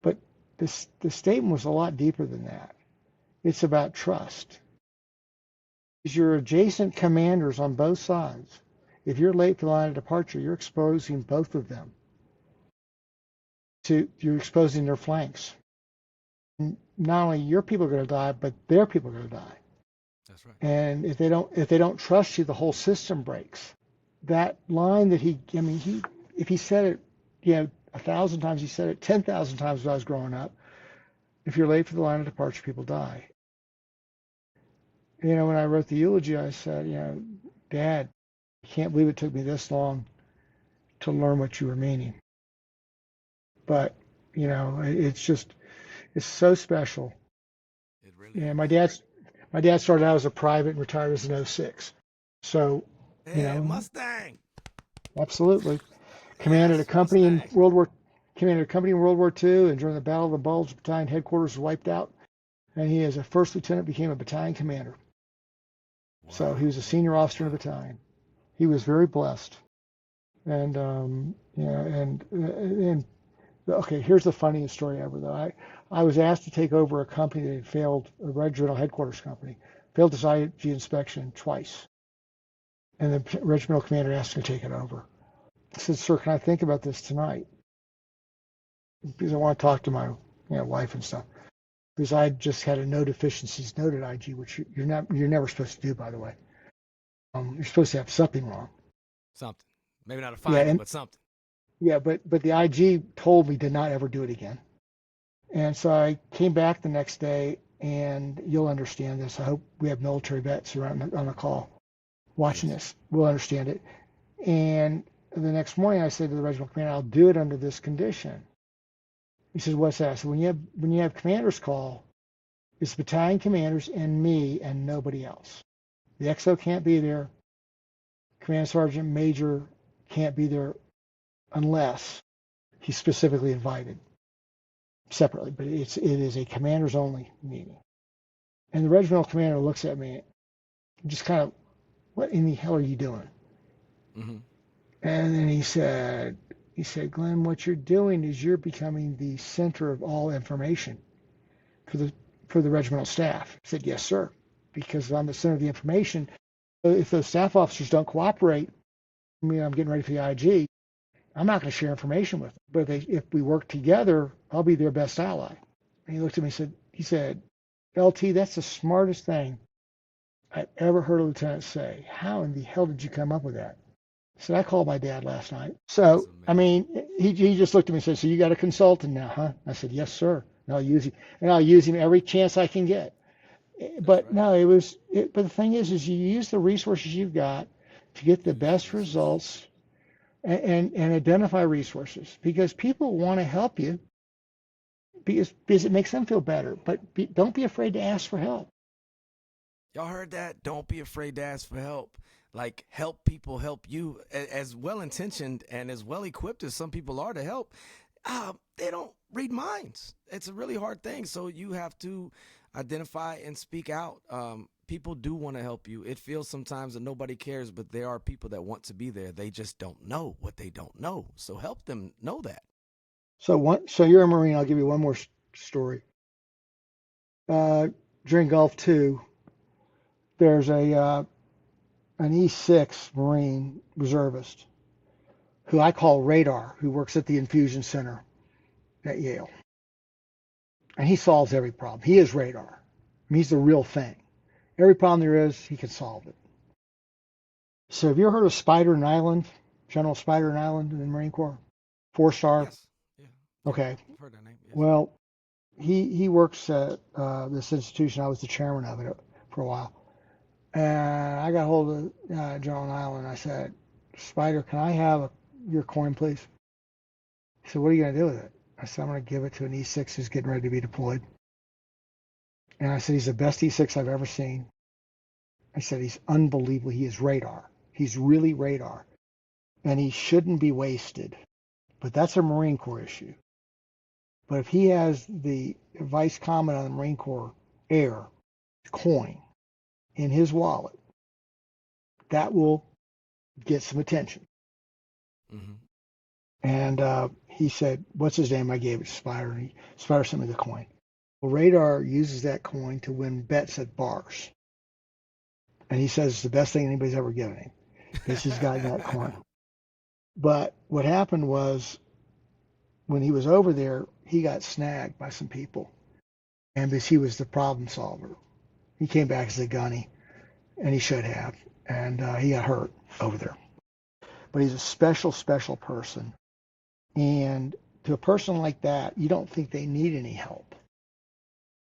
But the statement was a lot deeper than that. It's about trust. Because your adjacent commanders on both sides, if you're late for the line of departure, you're exposing both of them. You're exposing their flanks. And not only your people are going to die, but their people are going to die. That's right. And if they don't trust you, the whole system breaks. That line that if he said it, 1,000 times, he said it 10,000 times when I was growing up. If you're late for the line of departure, people die. When I wrote the eulogy, I said, Dad, I can't believe it took me this long to learn what you were meaning. But it's so special. It really Yeah, is. my dad started out as a private and retired as an '06. So, Hey, Mustang. absolutely. Commanded a Yes, company in Mustang. World War II, and during the Battle of the Bulge, battalion headquarters was wiped out, and he, as a first lieutenant, became a battalion commander. So he Wow. was a senior officer in the Wow. battalion. He was very blessed, and and okay, here's the funniest story ever though. I was asked to take over a company that had failed, a regimental headquarters company, failed its IG inspection twice, and the regimental commander asked me to take it over. I said, "Sir, can I think about this tonight?" Because I want to talk to my wife and stuff. Because I just had a no deficiencies note at IG, which you're never supposed to do, by the way. You're supposed to have something wrong. Something. Maybe not a Yeah, finding, and but something. yeah, but the IG told me to not ever do it again. And so I came back the next day, and you'll understand this. I hope we have military vets around on the call watching Yes. this. We'll understand it. And the next morning, I said to the regimental commander, "I'll do it under this condition." He says, "What's that?" I said, when you have commanders call, it's battalion commanders and me and nobody else. The XO can't be there. Command sergeant major can't be there unless he's specifically invited separately. But it is a commanders only meeting. And the regimental commander looks at me, just kind of, "What in the hell are you doing?" Mm-hmm. And then he said, "Glenn, what you're doing is you're becoming the center of all information for the regimental staff." I said, "Yes, sir," because I'm the center of the information. If those staff officers don't cooperate, I'm getting ready for the IG, I'm not going to share information with them. But if we work together, I'll be their best ally. And he looked at me and said, "LT, that's the smartest thing I've ever heard a lieutenant say. How in the hell did you come up with that?" I said, "I called my dad last night." That's So, amazing. he just looked at me and said, "So you got a consultant now, huh?" I said, "Yes, sir. And I'll use him every chance I can get." That's But right. no, but the thing is you use the resources you've got. to get the Use best resources. results and identify resources because people want to help you because it makes them feel better. But don't be afraid to ask for help. Y'all heard that? Don't be afraid to ask for help. Like, help people help you. As well intentioned and as well equipped as some people are to help, they don't read minds. It's a really hard thing. So you have to identify and speak out. People do want to help you. It feels sometimes that nobody cares, but there are people that want to be there. They just don't know what they don't know. So help them know that. So you're a Marine. I'll give you one more story. Uh, During Gulf Two, there's an E6 Marine reservist who I call Radar, who works at the infusion center at Yale. And he solves every problem. He is Radar. I mean, he's the real thing. Every problem there is, he can solve it. So have you ever heard of Spider Nyland, General Spider Nyland in the Marine Corps? 4-star? Yes. Yeah. Yeah. Okay. I've heard that name. Yes. Well, he works at this institution. I was the chairman of it for a while. And I got hold of General Nyland. I said, Spider, can I have your coin, please? He said, what are you going to do with it? I said, I'm going to give it to an E6 who's getting ready to be deployed. And I said, he's the best E6 I've ever seen. I said, he's unbelievable. He is Radar. He's really Radar. And he shouldn't be wasted. But that's a Marine Corps issue. But if he has the Vice Commandant of the Marine Corps Air coin in his wallet, that will get some attention. Mm-hmm. And he said, what's his name? I gave it to Spider, and Spider sent me the coin. Well, Radar uses that coin to win bets at bars. And he says it's the best thing anybody's ever given him because he's gotten that coin. But what happened was when he was over there, he got snagged by some people. And because he was the problem solver, he came back as a gunny, and he should have. And he got hurt over there. But he's a special, special person. And to a person like that, you don't think they need any help.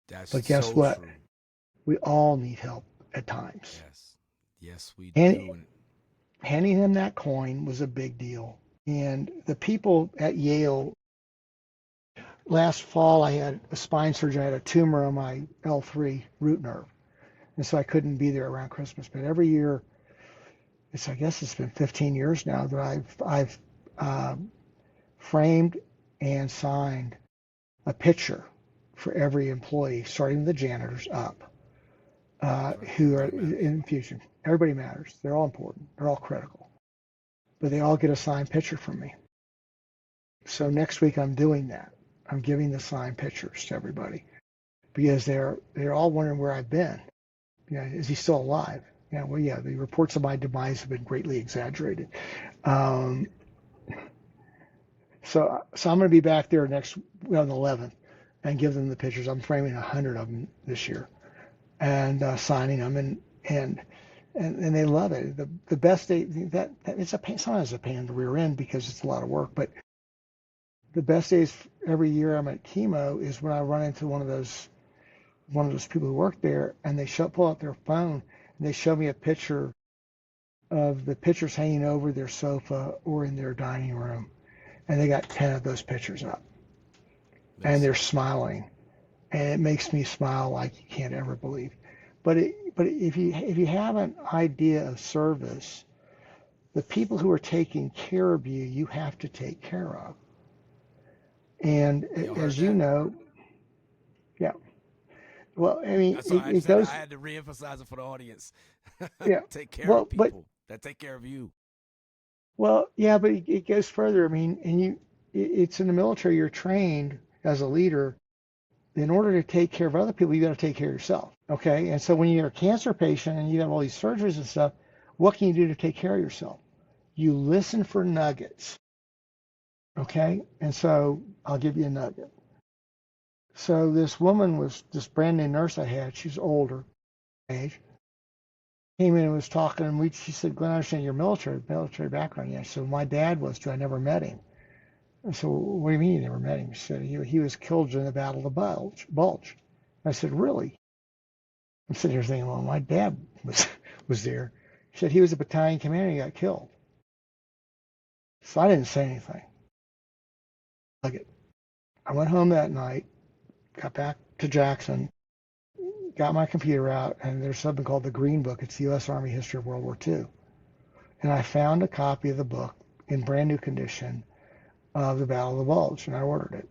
That's But guess so what? true. We all need help at times. Yes. Yes, we And do. handing him that coin was a big deal. And the people at Yale, last fall I had a spine surgery. I had a tumor on my L3 root nerve. And so I couldn't be there around Christmas. But every year, I guess it's been 15 years now that I've framed and signed a picture for every employee, starting with the janitors up, who are in infusion. Everybody matters. They're all important. They're all critical. But they all get a signed picture from me. So next week I'm doing that. I'm giving the signed pictures to everybody because they're all wondering where I've been. You know, is he still alive? Yeah, well, yeah. The reports of my demise have been greatly exaggerated. So I'm going to be back there on the 11th and give them the pictures. I'm framing 100 of them this year and signing them, and they love it. The best day that it's a pain, sometimes a pain in the rear end because it's a lot of work, but the best days every year I'm at chemo is when I run into one of those people who work there, and they pull out their phone and they show me a picture of the pictures hanging over their sofa or in their dining room, and they got 10 of those pictures up, and they're smiling, and it makes me smile like you can't ever believe. But if you have an idea of service, the people who are taking care of you, you have to take care of. And as you know, yeah. Well, I mean, it I goes, had to reemphasize it for the audience. yeah. Take care Well, of people that take care of you. Well, yeah, but it goes further. I mean, it's in the military. You're trained as a leader. In order to take care of other people, you got to take care of yourself. Okay, and so when you're a cancer patient and you have all these surgeries and stuff, what can you do to take care of yourself? You listen for nuggets. Okay, and so I'll give you a nugget. So this brand new nurse I had. She's older age. Came in and was talking, and she said, Glenn, I understand your military background. Yeah. So my dad was too. I never met him. I said, well, what do you mean you never met him? She said, he was killed during the Battle of the Bulge. I said, really? I'm sitting here thinking, well, my dad was there. She said he was a battalion commander. He got killed. So I didn't say anything. Like I went home that night, got back to Jackson, got my computer out, and there's something called the Green Book. It's the U.S. Army History of World War II. And I found a copy of the book in brand new condition of the Battle of the Bulge, and I ordered it.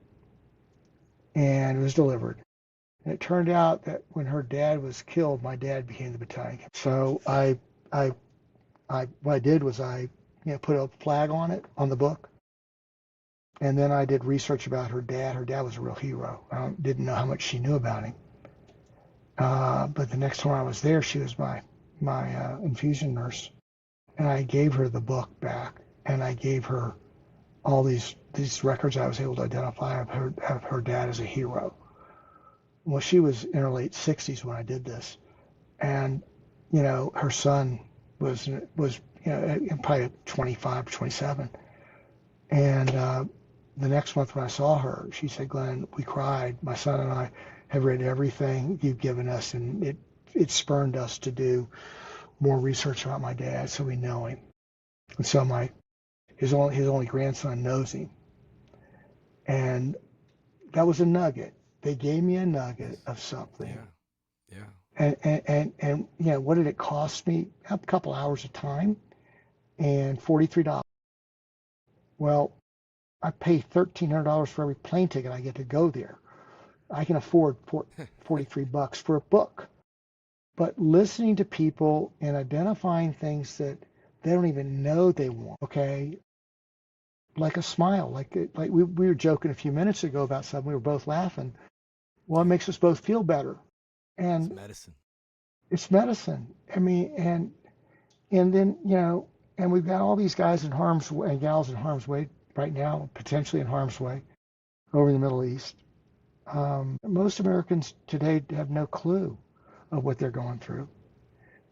And it was delivered. And it turned out that when her dad was killed, my dad became the battalion. So what I did was I put a flag on it, on the book. And then I did research about her dad. Her dad was a real hero. I didn't know how much she knew about him. But the next time I was there, she was my infusion nurse. And I gave her the book back. And I gave her all these records I was able to identify of her dad as a hero. Well, she was in her late 60s when I did this. And, her son was probably 25, 27. And the next month when I saw her, she said, Glenn, we cried. My son and I have read everything you've given us, and it spurred us to do more research about my dad so we know him. And so his only grandson knows him. And that was a nugget. They gave me a nugget of something. Yeah. And what did it cost me? A couple hours of time and $43. Well, I pay $1,300 for every plane ticket I get to go there. I can afford $43 for a book. But listening to people and identifying things that they don't even know they want, okay? Like a smile, like we were joking a few minutes ago about something. We were both laughing. Well, it makes us both feel better. And it's medicine. It's medicine. I mean, and then, and we've got all these guys in harm's way and gals in harm's way right now, potentially in harm's way over in the Middle East. Most Americans today have no clue of what they're going through.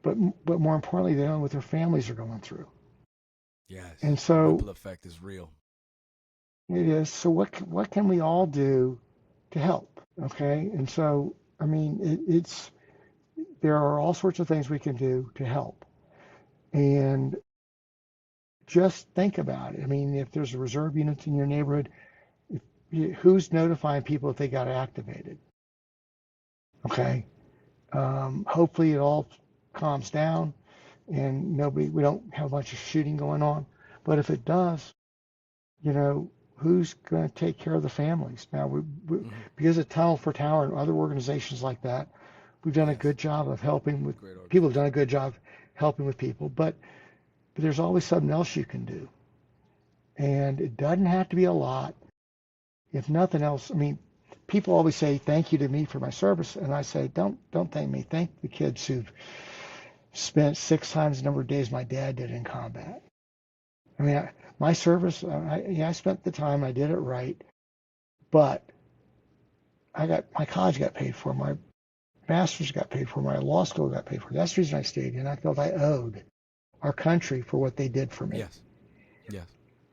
But more importantly, they don't know what their families are going through. Yes. And so the ripple effect is real. It is. So what can we all do to help? Okay. And so, I mean, there are all sorts of things we can do to help. And just think about it. I mean, if there's a reserve unit in your neighborhood, who's notifying people if they got activated? Okay. Hopefully it all calms down and we don't have a bunch of shooting going on. But if it does, who's going to take care of the families? Now, because of Tunnel for Tower and other organizations like that, we've done a good job of helping with people. Have done a good job helping with people, but there's always something else you can do, and it doesn't have to be a lot. If nothing else, I mean, people always say thank you to me for my service, and I say don't thank me. Thank the kids who've spent 6 times the number of days my dad did in combat. I mean, my service, I spent the time, I did it right, but my college got paid for, my master's got paid for, my law school got paid for. That's the reason I stayed, and I felt I owed our country for what they did for me. Yes.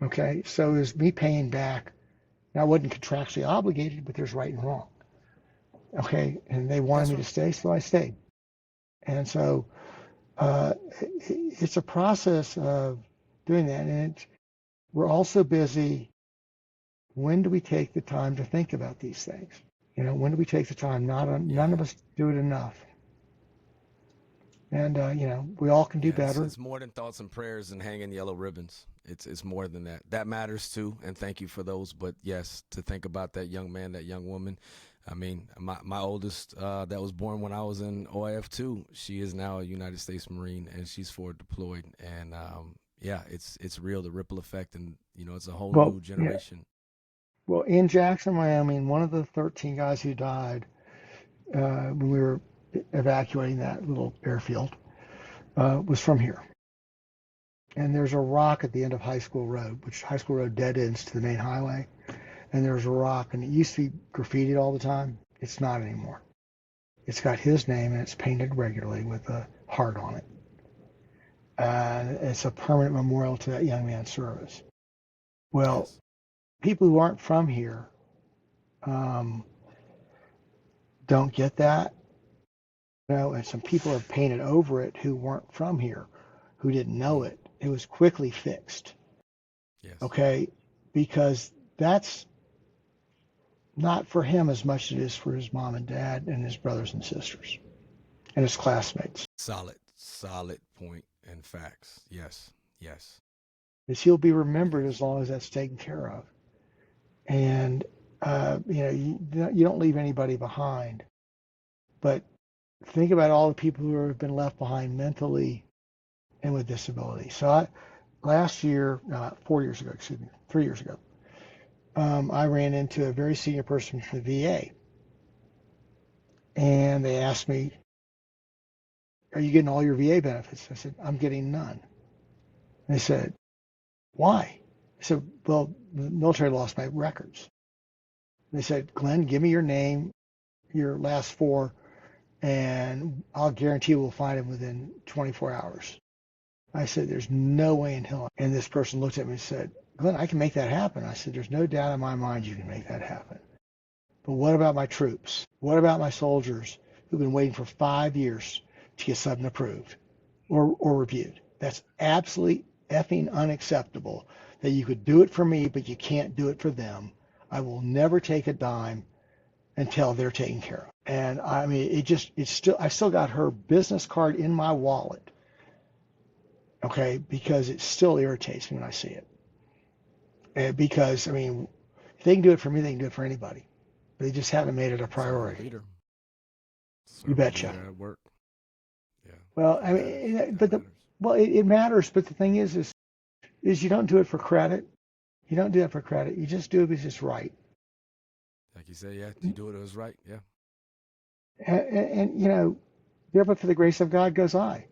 Okay, so it was me paying back. Now, I wasn't contractually obligated, but there's right and wrong. Okay, and they wanted me to stay, so I stayed. And so it's a process of doing that, and we're also busy. When do we take the time to think about these things? When do we take the time? None of us do it enough. And we all can do better. It's more than thoughts and prayers and hanging yellow ribbons. It's more than that. That matters too, and thank you for those. But yes, to think about that young man, that young woman. I mean, my oldest that was born when I was in OIF 2, she is now a United States Marine, and she's forward deployed. And it's real, the ripple effect, and it's a whole new generation. Yeah. Well, in Jackson, Wyoming, one of the 13 guys who died when we were evacuating that little airfield was from here. And there's a rock at the end of High School Road, which High School Road dead ends to the main highway. And there's a rock, and it used to be graffitied all the time. It's not anymore. It's got his name, and it's painted regularly with a heart on it. It's a permanent memorial to that young man's service. Well, people who aren't from here don't get that. And some people have painted over it who weren't from here. who didn't know it, it was quickly fixed. Yes. Okay, because that's not for him as much as it is for his mom and dad and his brothers and sisters and his classmates. Solid point and facts. Yes. Because he'll be remembered as long as that's taken care of. And, you don't leave anybody behind. But think about all the people who have been left behind mentally and with disability. So last year, 3 years ago, I ran into a very senior person from the VA. And they asked me, are you getting all your VA benefits? I said, I'm getting none. And they said, why? I said, well, the military lost my records. They said, Glenn, give me your name, your last four, and I'll guarantee we'll find him within 24 hours. I said, there's no way in hell. And this person looked at me and said, Glenn, I can make that happen. I said, there's no doubt in my mind you can make that happen. But what about my troops? What about my soldiers who've been waiting for 5 years to get something approved or reviewed? That's absolutely effing unacceptable that you could do it for me, but you can't do it for them. I will never take a dime until they're taken care of. And I mean, I still got her business card in my wallet. Okay, because it still irritates me when I see it. Because, I mean, if they can do it for me, they can do it for anybody. They just haven't made it a priority. Leader. You betcha. At work. Yeah. Well, I mean, it matters. But the thing is you don't do it for credit. You don't do it for credit. You just do it because it's right. Like you said, yeah, you do it as right. Yeah. And there but for the grace of God goes I.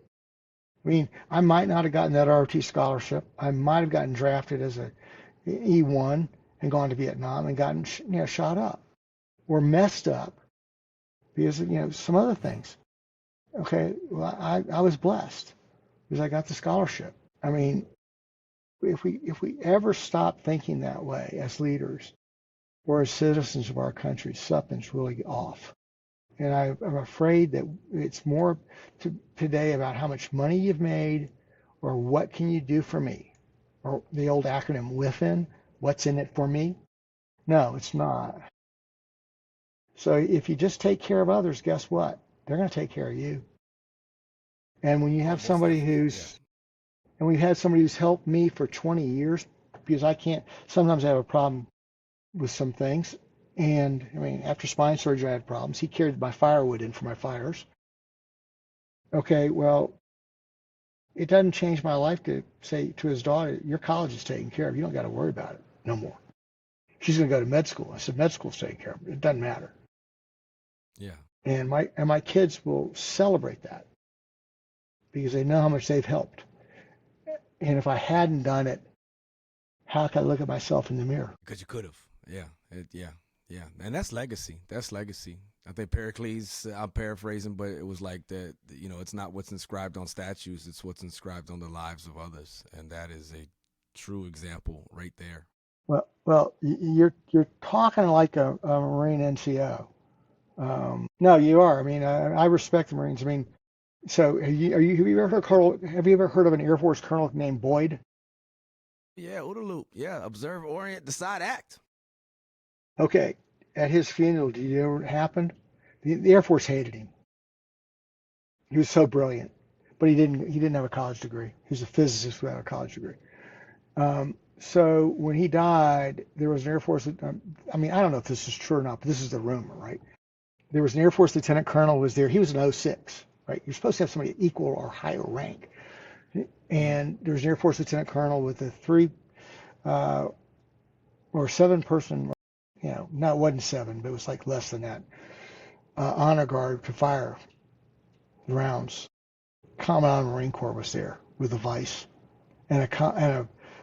I mean, I might not have gotten that ROT scholarship. I might have gotten drafted as a E1 and gone to Vietnam and gotten shot up or messed up because some other things. Okay, well, I was blessed because I got the scholarship. I mean, if we ever stop thinking that way as leaders or as citizens of our country, something's really off. And I'm afraid that it's more today about how much money you've made or what can you do for me, or the old acronym WIFIN, what's in it for me? No, it's not. So if you just take care of others, guess what? They're going to take care of you. And when you have somebody and we've had somebody who's helped me for 20 years, because sometimes I have a problem with some things. And I mean, after spine surgery, I had problems. He carried my firewood in for my fires. Okay, well, it doesn't change my life to say to his daughter, your college is taken care of. You don't got to worry about it no more. She's going to go to med school. I said, med school's taken care of. It doesn't matter. Yeah. And my kids will celebrate that because they know how much they've helped. And if I hadn't done it, how could I look at myself in the mirror? Because you could have. Yeah. Yeah. And that's legacy. I think Pericles, I'm paraphrasing, but it was like that, it's not what's inscribed on statues, it's what's inscribed on the lives of others. And that is a true example right there. Well, you're talking like a Marine NCO. No, you are. I mean, I respect the Marines. I mean, so have you ever heard of an Air Force colonel named Boyd? Yeah, OODA loop. Yeah, observe, orient, decide, act. Okay, at his funeral, did you know what happened? The Air Force hated him. He was so brilliant, but he didn't have a college degree. He was a physicist without a college degree. So when he died, there was an Air Force. I mean, I don't know if this is true or not, but this is the rumor, right? There was an Air Force lieutenant colonel who was there. He was an 06, right? You're supposed to have somebody equal or higher rank. And there was an Air Force lieutenant colonel with a 3 or 7 person, it wasn't 7, but it was like less than that, honor guard to fire rounds. Commandant of the Marine Corps was there with a vice and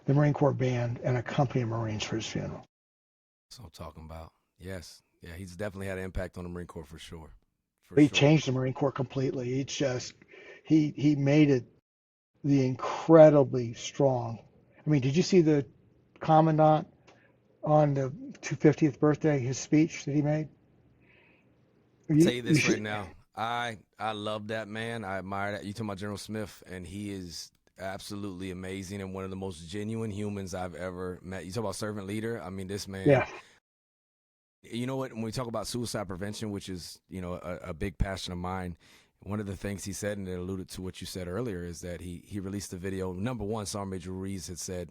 the Marine Corps band and a company of Marines for his funeral. That's what I'm talking about. Yes. Yeah, he's definitely had an impact on the Marine Corps for sure. He changed the Marine Corps completely. It's just, he made it the incredibly strong. I mean, did you see the commandant on the 250th birthday, his speech that he made? I'll tell you this right now. I love that man. I admire that. You talking about General Smith, and he is absolutely amazing and one of the most genuine humans I've ever met. You talk about servant leader. I mean, this man. Yeah. You know what? When we talk about suicide prevention, which is a big passion of mine, one of the things he said, and it alluded to what you said earlier, is that he released a video. Number one, Sergeant Major Ruiz had said,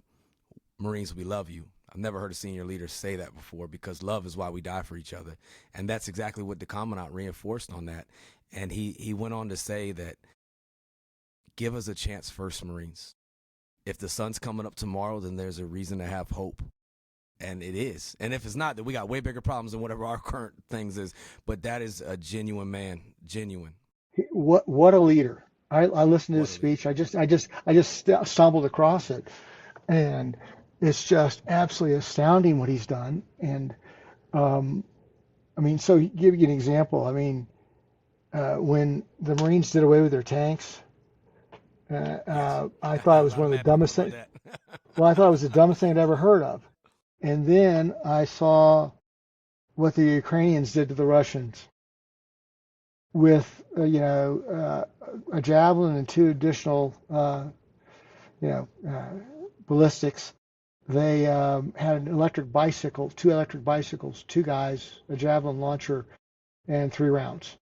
"Marines, we love you." I've never heard a senior leader say that before, because love is why we die for each other, and that's exactly what the commandant reinforced on that. And he went on to say that, give us a chance first, Marines. If the sun's coming up tomorrow, then there's a reason to have hope. And it is. And if it's not, then we got way bigger problems than whatever our current things is. But that is a genuine man. Genuine. What a leader. I listened to What his a leader. speech. I just stumbled across it, and it's just absolutely astounding what he's done. And I mean, so give you an example. I mean, when the Marines did away with their tanks, Yes. I thought it A was lot one of of the mad people dumbest about things. that. Well, I thought it was the dumbest thing I'd ever heard of. And then I saw what the Ukrainians did to the Russians with, a javelin and two additional, you know, uh, ballistics. They had an electric bicycle, two electric bicycles, two guys, a javelin launcher, and 3 rounds.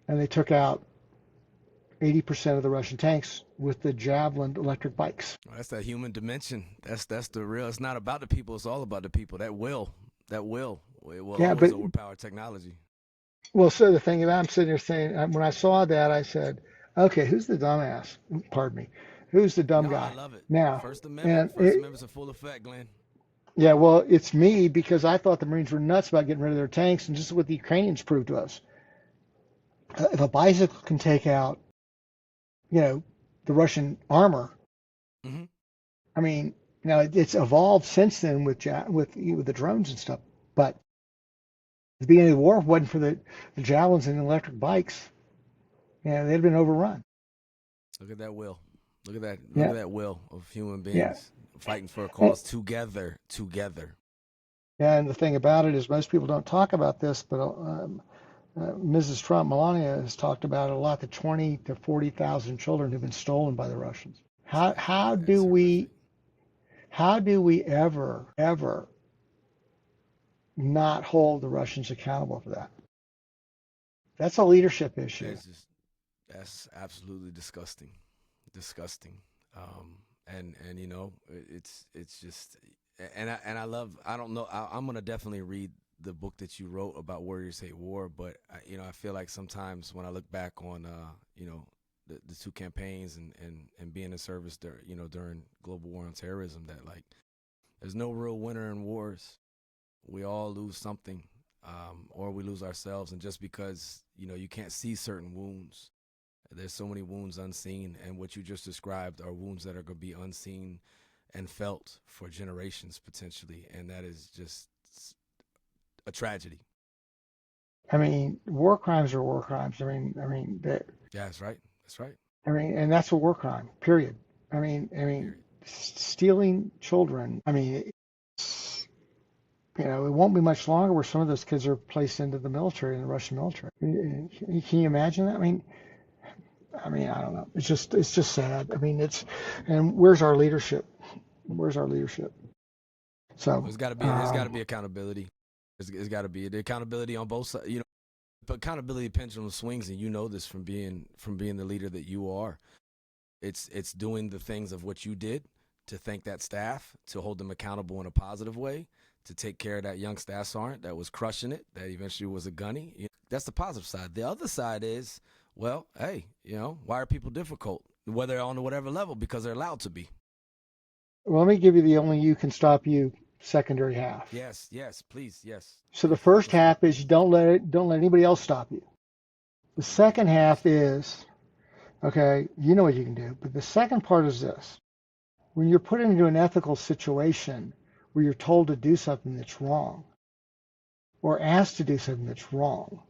And they took out 80% of the Russian tanks with the javelin electric bikes. Well, that's that human dimension. That's the real. It's not about the people. It's all about the people. That will. It will Yeah, always but overpower technology. well, so the thing about I'm sitting there saying, when I saw that, I said, okay, who's the dumbass? Pardon me. Who's the dumb No, I guy love it. now? First Amendment. And First Amendment's in full effect, Glenn. yeah, well, it's me because I thought the Marines were nuts about getting rid of their tanks, and just what the Ukrainians proved to us. If a bicycle can take out, the Russian armor, Hmm. I mean, now it's evolved since then with the drones and stuff. But at the beginning of the war, if it wasn't for the javelins and the electric bikes, they'd been overrun. Look at that will. Look at that. Look Yeah, at that will of human yeah. beings fighting for a And, cause together. Together. and the thing about it is, most people don't talk about this, but Mrs. Trump, Melania, has talked about it a lot. The 20 to 40,000 children who've been stolen by the Russians. How how That's do we horrific. how do we ever not hold the Russians accountable for that? That's a leadership issue. That's absolutely disgusting. Disgusting. And it's just, and I love, I don't know, I'm gonna definitely read the book that you wrote about Warriors Hate War, but I feel like sometimes when I look back on the two campaigns and being in service during global war on terrorism, that like there's no real winner in wars. We all lose something, or we lose ourselves, and just because you can't see certain wounds, there's so many wounds unseen, and what you just described are wounds that are going to be unseen and felt for generations potentially, and that is just a tragedy. I mean, war crimes are war crimes. Yeah, that's right. That's right. And that's a war crime. Period. Period. Stealing children. I mean, it won't be much longer where some of those kids are placed into the military, in the Russian military. Can you imagine that? I don't know. It's just sad. And where's our leadership? Where's our leadership? So, There's got to be accountability. It's got to be the accountability on both sides. But accountability pendulum swings, and you know this from being the leader that you are. It's doing the things of what you did, to thank that staff, to hold them accountable in a positive way, to take care of that young staff sergeant that was crushing it, that eventually was a gunny. That's the positive side. The other side is, well, hey, why are people difficult? Whether on whatever level, because they're allowed to be. well, let me give you the only you can stop you secondary half. Yes, please, yes, So the help first us out. half is you don't let anybody else stop you. The second half is, okay, you know what you can do. But the second part is this. When you're put into an ethical situation where you're told to do something that's wrong, or asked to do something that's wrong,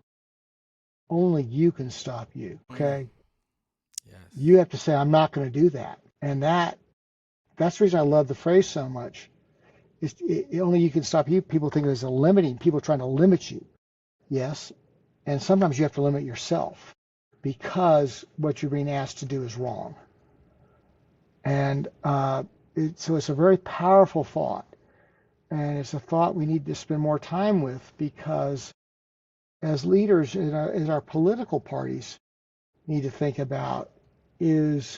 only you can stop you. Okay? Yes, You have to say, I'm not going to do that. And that's the reason I love the phrase so much. Only you can stop you. People think of it as a limiting, people trying to limit you. Yes. And sometimes you have to limit yourself because what you're being asked to do is wrong. And so it's a very powerful thought. And it's a thought we need to spend more time with, because as leaders as our political parties need to think about is,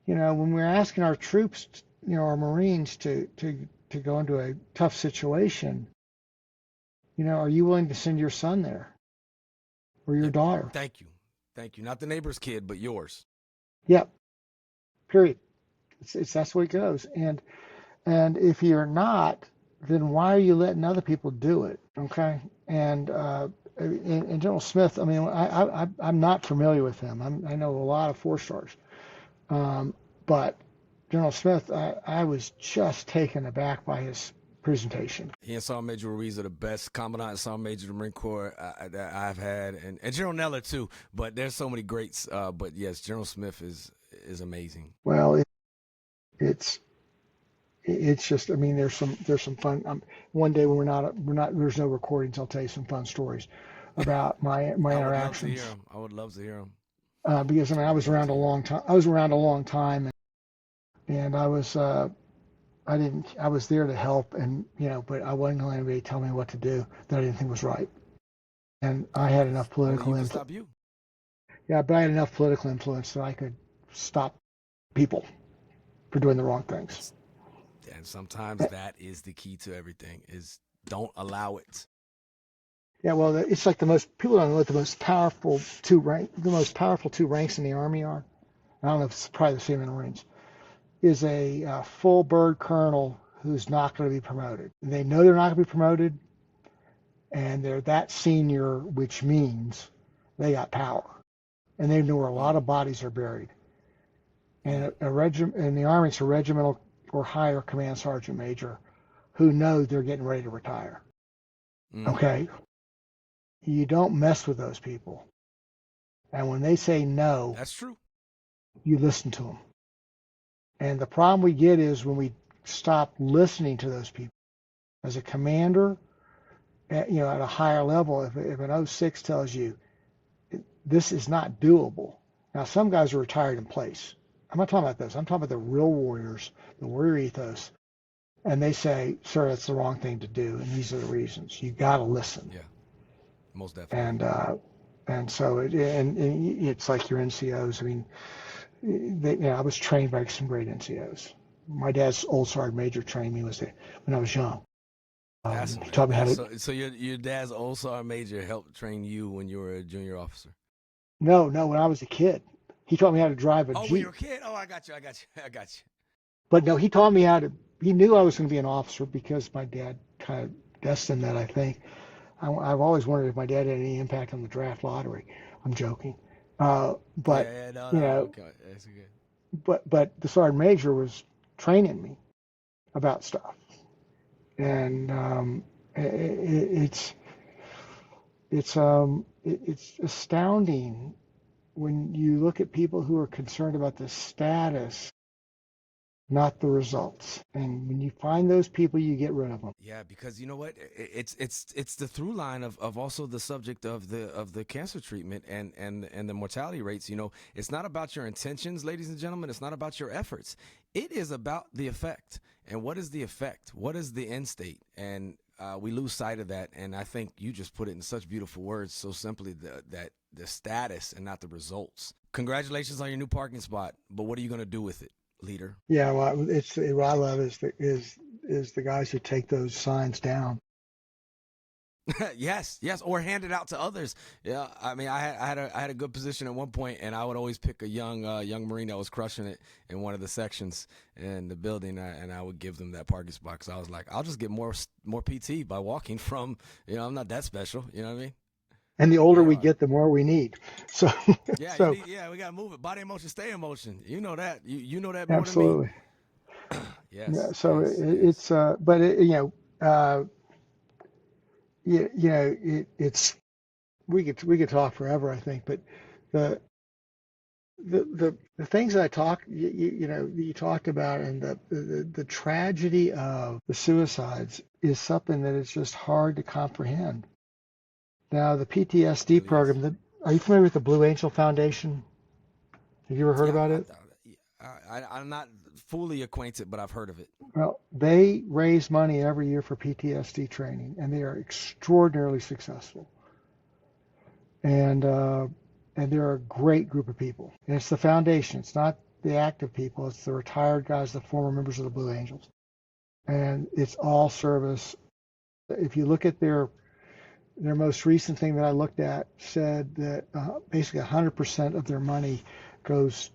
when we're asking our troops, our Marines to go into a tough situation, are you willing to send your son there or your Yep. daughter? Thank you. Thank you. Not the neighbor's kid, but yours. Yep. Period. It's that's the way it goes. And if you're not, then why are you letting other people do it? Okay. And General Smith, I mean, I'm not familiar with him. I know a lot of 4-stars, but General Smith, I was just taken aback by his presentation. He and Sergeant Major Ruiz are the best commandant and Sergeant Major of the Marine Corps that I've had, and General Neller too. But there's so many greats. But yes, General Smith is amazing. Well, it's just, I mean, there's some fun. One day when we're not, there's no recordings. I'll tell you some fun stories about my interactions. I would love to hear him. Because I mean, I was around a long time. I was around a long time, and I was I was there to help, and but I wasn't going to let anybody tell me what to do that I didn't think was right. And I had enough political influence. Stop you. Yeah, but I had enough political influence that I could stop people for doing the wrong things. And sometimes that is the key to everything: is don't allow it. Yeah, well, it's like people don't know what the most powerful two ranks in the Army are. I don't know if it's probably the same in the Marines. Is a full bird colonel who's not going to be promoted. And they know they're not going to be promoted, and they're that senior, which means they got power, and they know where a lot of bodies are buried. And in the Army, it's a regimental or higher command sergeant major who know they're getting ready to retire. Okay, you don't mess with those people, and when they say no, that's true. You listen to them. And the problem we get is when we stop listening to those people. As a commander, at a higher level, if an 06 tells you this is not doable. Now, some guys are retired in place. I'm not talking about those. I'm talking about the real warriors, the warrior ethos. And they say, sir, that's the wrong thing to do, and these are the reasons. You got to listen. Yeah, most definitely. And so it's like your NCOs. I mean, I was trained by some great NCOs. My dad's old sergeant major trained me when I was young. He taught me how to. So your dad's old sergeant major helped train you when you were a junior officer? No, when I was a kid, he taught me how to drive a Jeep. Oh, when you were a kid? Oh, I got you. But no, he taught me how to. He knew I was going to be an officer because my dad kind of destined that, I think. I've always wondered if my dad had any impact on the draft lottery. I'm joking. But okay. That's good. But the sergeant major was training me about stuff, and it's astounding when you look at people who are concerned about the status, not the results. And when you find those people, you get rid of them. Yeah, because you know what? It's the through line of also the subject of the cancer treatment and the mortality rates. It's not about your intentions, ladies and gentlemen. It's not about your efforts. It is about the effect. And what is the effect? What is the end state? And we lose sight of that. And I think you just put it in such beautiful words, so simply that the status and not the results. Congratulations on your new parking spot. But what are you going to do with it, leader? Yeah, well, what I love is the guys who take those signs down. Yes, or hand it out to others. Yeah, I mean, I had a good position at one point, and I would always pick a young Marine that was crushing it in one of the sections in the building, and I would give them that parking spot because I was like, I'll just get more PT by walking from. I'm not that special. You know what I mean? And the older we get, the more we need. So yeah, we gotta move it. Body in motion, stay in motion. You know that. You know that more absolutely. Than me. Yes. Yeah, so yes, it's but it's we could talk forever, I think, but the things that you talked about, and the tragedy of the suicides is something that is just hard to comprehend. Now, the PTSD program, are you familiar with the Blue Angel Foundation? Have you ever heard about it? I'm not fully acquainted, but I've heard of it. Well, they raise money every year for PTSD training, and they are extraordinarily successful. And they're a great group of people. And it's the foundation. It's not the active people. It's the retired guys, the former members of the Blue Angels. And it's all service. If you look at their most recent thing that I looked at, said that basically 100% of their money goes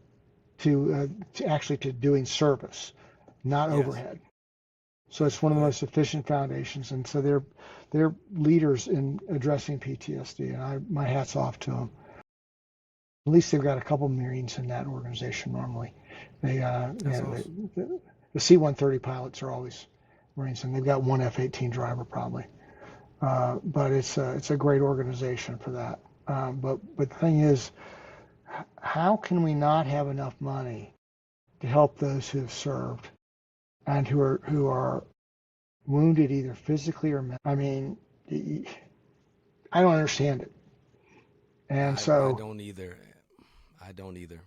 to actually to doing service, not Yes. overhead. So it's one of the most efficient foundations, and so they're leaders in addressing PTSD, and my hat's off to them. At least they've got a couple Marines in that organization normally. They, Awesome. the C-130 pilots are always Marines, and they've got one F-18 driver probably. But it's a great organization for that. But the thing is, how can we not have enough money to help those who have served and who are wounded either physically or mentally? I mean, I don't understand it. And I so, don't either. I don't either.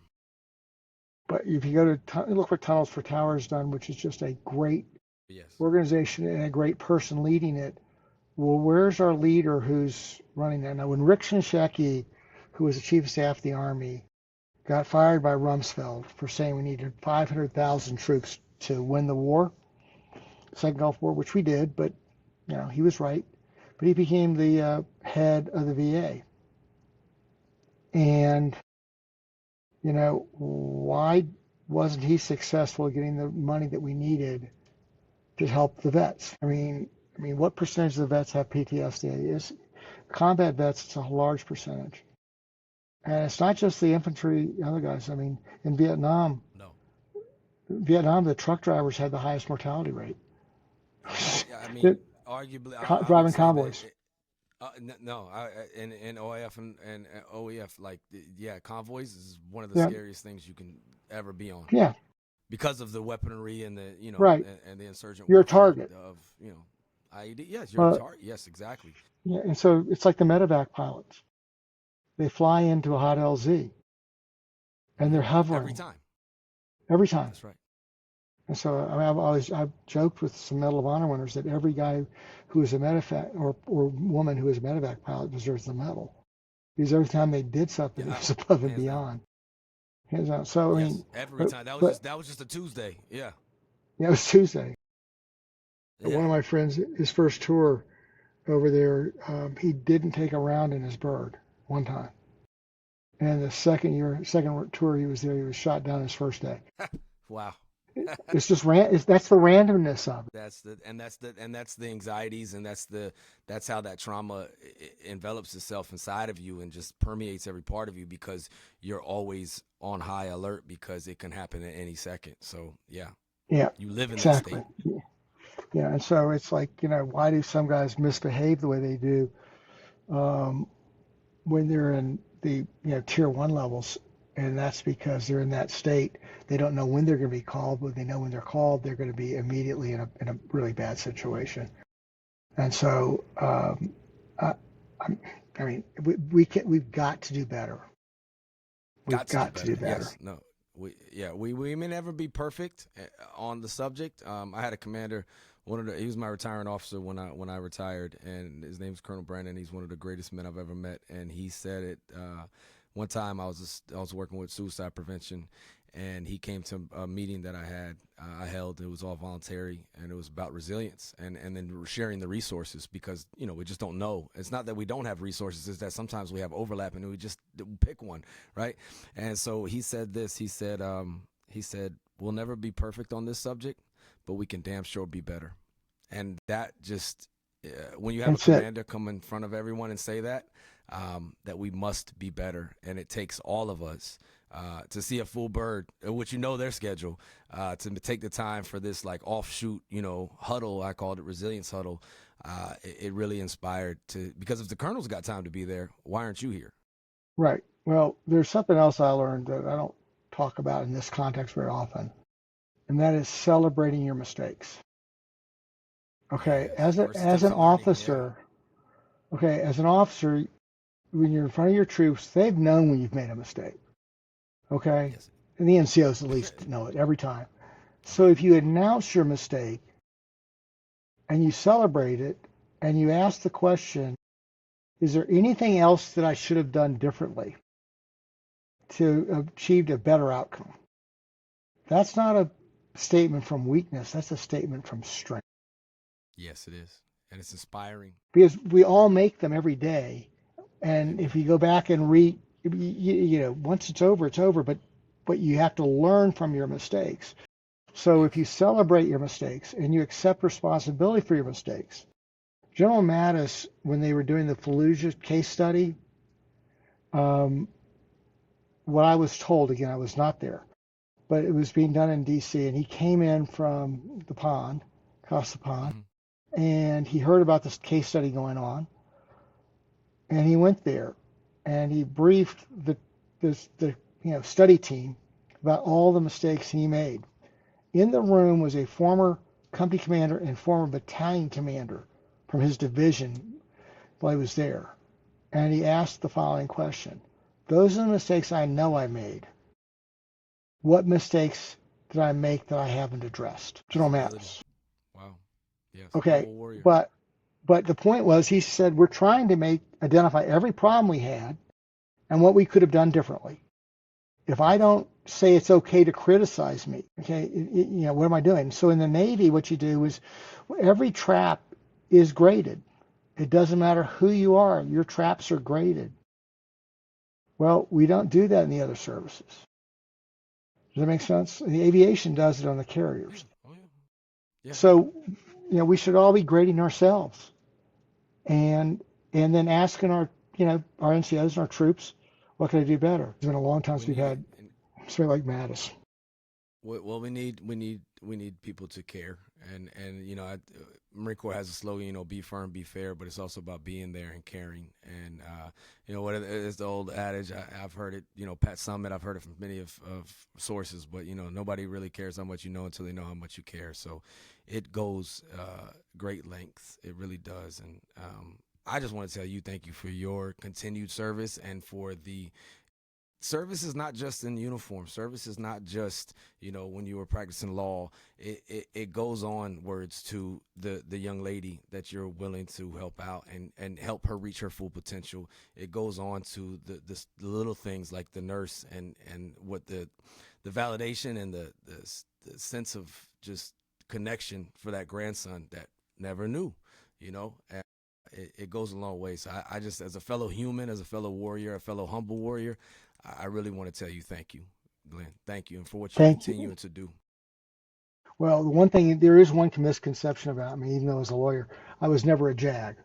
but if you go to look what Tunnels for Towers done, which is just a great Yes. organization and a great person leading it. Well, where's our leader who's running that? Now, when Rick Shinseki, who was the chief of staff of the Army, got fired by Rumsfeld for saying we needed 500,000 troops to win the war, Second Gulf War, which we did, but he was right. But he became the head of the VA. And, why wasn't he successful getting the money that we needed to help the vets? I mean, what percentage of the vets have PTSD? Combat vets, it's a large percentage. And it's not just the infantry, other guys. I mean, in Vietnam, No. the truck drivers had the highest mortality rate. Yeah, I mean, arguably, I would Driving say convoys. no, in OAF and OEF, like, yeah, convoys is one of the Yeah, scariest things you can ever be on yeah, because of the weaponry and the, right. and the insurgent You're a warfare target. of, IED. Yes, you're a Uh, target. Yes, exactly. yeah, and so it's like the medevac pilots. They fly into a hot LZ and they're Every hovering time. every time. That's right. And so I've joked with some Medal of Honor winners that every guy who is a medevac or woman who is a medevac pilot deserves the medal because every time they did something, Yeah, it was above and hands down. beyond. Hands down. So I Yes, mean, every but time. but That was just a Tuesday. Yeah, yeah, it was Tuesday. yeah. One of my friends, his first tour over there, he didn't take a round in his bird one time. And the second tour he was there, he was shot down his first day. Wow. It's just that's the randomness of it. That's the anxieties, and that's how that trauma envelops itself inside of you and just permeates every part of you because you're always on high alert because it can happen at any second. So yeah, Yeah, you live in that exactly. state. Yeah, and so it's like, why do some guys misbehave the way they do um, when they're in the tier one levels? And that's because they're in that state. They don't know when they're going to be called, but they know when they're called, they're going to be immediately in a really bad situation. And so, I, I mean, we've got to do better. We've Got to do got to do better. better. Yes. No. We may never be perfect on the subject. I had a commander, he was my retiring officer when I retired, and his name's Colonel Brandon. He's one of the greatest men I've ever met, and he said it. One time I was working with suicide prevention, and he came to a meeting that I held. It was all voluntary, and it was about resilience and then sharing the resources because we just don't know. It's not that we don't have resources; it's that sometimes we have overlap, and we just pick one, right? And so he said this. He said we'll never be perfect on this subject, but we can damn sure be better. And that just when you have That's a it. commander come in front of everyone and say that. That we must be better, and it takes all of us to see a full bird, which their schedule, to take the time for this like offshoot, huddle. I called it resilience huddle. It really inspired because if the colonel's got time to be there, why aren't you here? Right. Well, there's something else I learned that I don't talk about in this context very often, and that is celebrating your mistakes. Okay, Yes, first as steps an of learning. Yeah, officer, when you're in front of your troops, they've known when you've made a mistake. Okay, yes, And the NCOs at least know it every time. So if you announce your mistake and you celebrate it and you ask the question, is there anything else that I should have done differently to achieve a better outcome? That's not a statement from weakness. That's a statement from strength. Yes, it is. And it's inspiring. Because we all make them every day. And if you go back and read, once it's over, it's over. But you have to learn from your mistakes. So if you celebrate your mistakes and you accept responsibility for your mistakes, General Mattis, when they were doing the Fallujah case study, what I was told, again, I was not there, but it was being done in D.C., and he came in from the pond, across the pond, and he heard about this case study going on, and he went there, and he briefed the study team about all the mistakes he made. In the room was a former company commander and former battalion commander from his division while he was there. And he asked the following question. Those are the mistakes I know I made. What mistakes did I make that I haven't addressed? General Mattis. Wow. Yes. Okay. But the point was, he said, we're trying to identify every problem we had and what we could have done differently. If I don't say it's okay to criticize me, okay, what am I doing? So in the Navy, what you do is every trap is graded. It doesn't matter who you are. Your traps are graded. Well, we don't do that in the other services. Does that make sense? The aviation does it on the carriers. Oh, yeah. Yeah. So, we should all be grading ourselves and then asking our NCOs and our troops, what can I do better? It's been a long time since we've had something like Mattis. Well, we need people to care, and Marine Corps has a slogan, be firm, be fair, but it's also about being there and caring. And what it's the old adage. I've heard it, Pat Summitt. I've heard it from many of sources, but nobody really cares how much you know until they know how much you care. So it goes great lengths. It really does, and I just want to tell you thank you for your continued service and for the. Service is not just in uniform. Service is not just, when you were practicing law. It goes onwards to the young lady that you're willing to help out and help her reach her full potential. It goes on to the little things like the nurse and what the validation and the sense of just connection for that grandson that never knew, and it goes a long way. So I just, as a fellow human, as a fellow warrior, a fellow humble warrior, I really want to tell you thank you, Glenn. Thank you, and for what you're continuing to do. Well, the one thing, there is one misconception about me, even though I was a lawyer, I was never a JAG.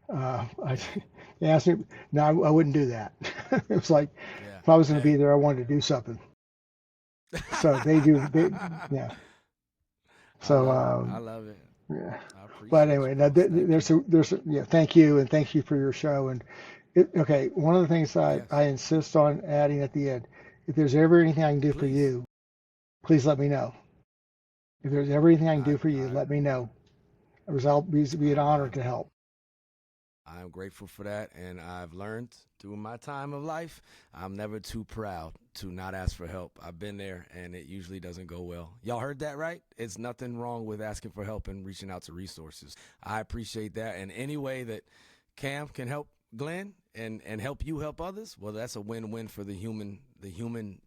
They asked me, no, I wouldn't do that. It was like, if I was going to be there, I wanted to do something. So they do, yeah. So I love it. Yeah. But anyway, thank you, and thank you for your show. And okay, one of the things I insist on adding at the end, if there's ever anything I can do for you, please let me know. If there's ever anything I can do for you, let me know. It'll be an honor to help. I'm grateful for that, and I've learned through my time of life, I'm never too proud to not ask for help. I've been there, and it usually doesn't go well. Y'all heard that, right? It's nothing wrong with asking for help and reaching out to resources. I appreciate that, and any way that Cam can help Glenn and help you help others, well, that's a win-win for the human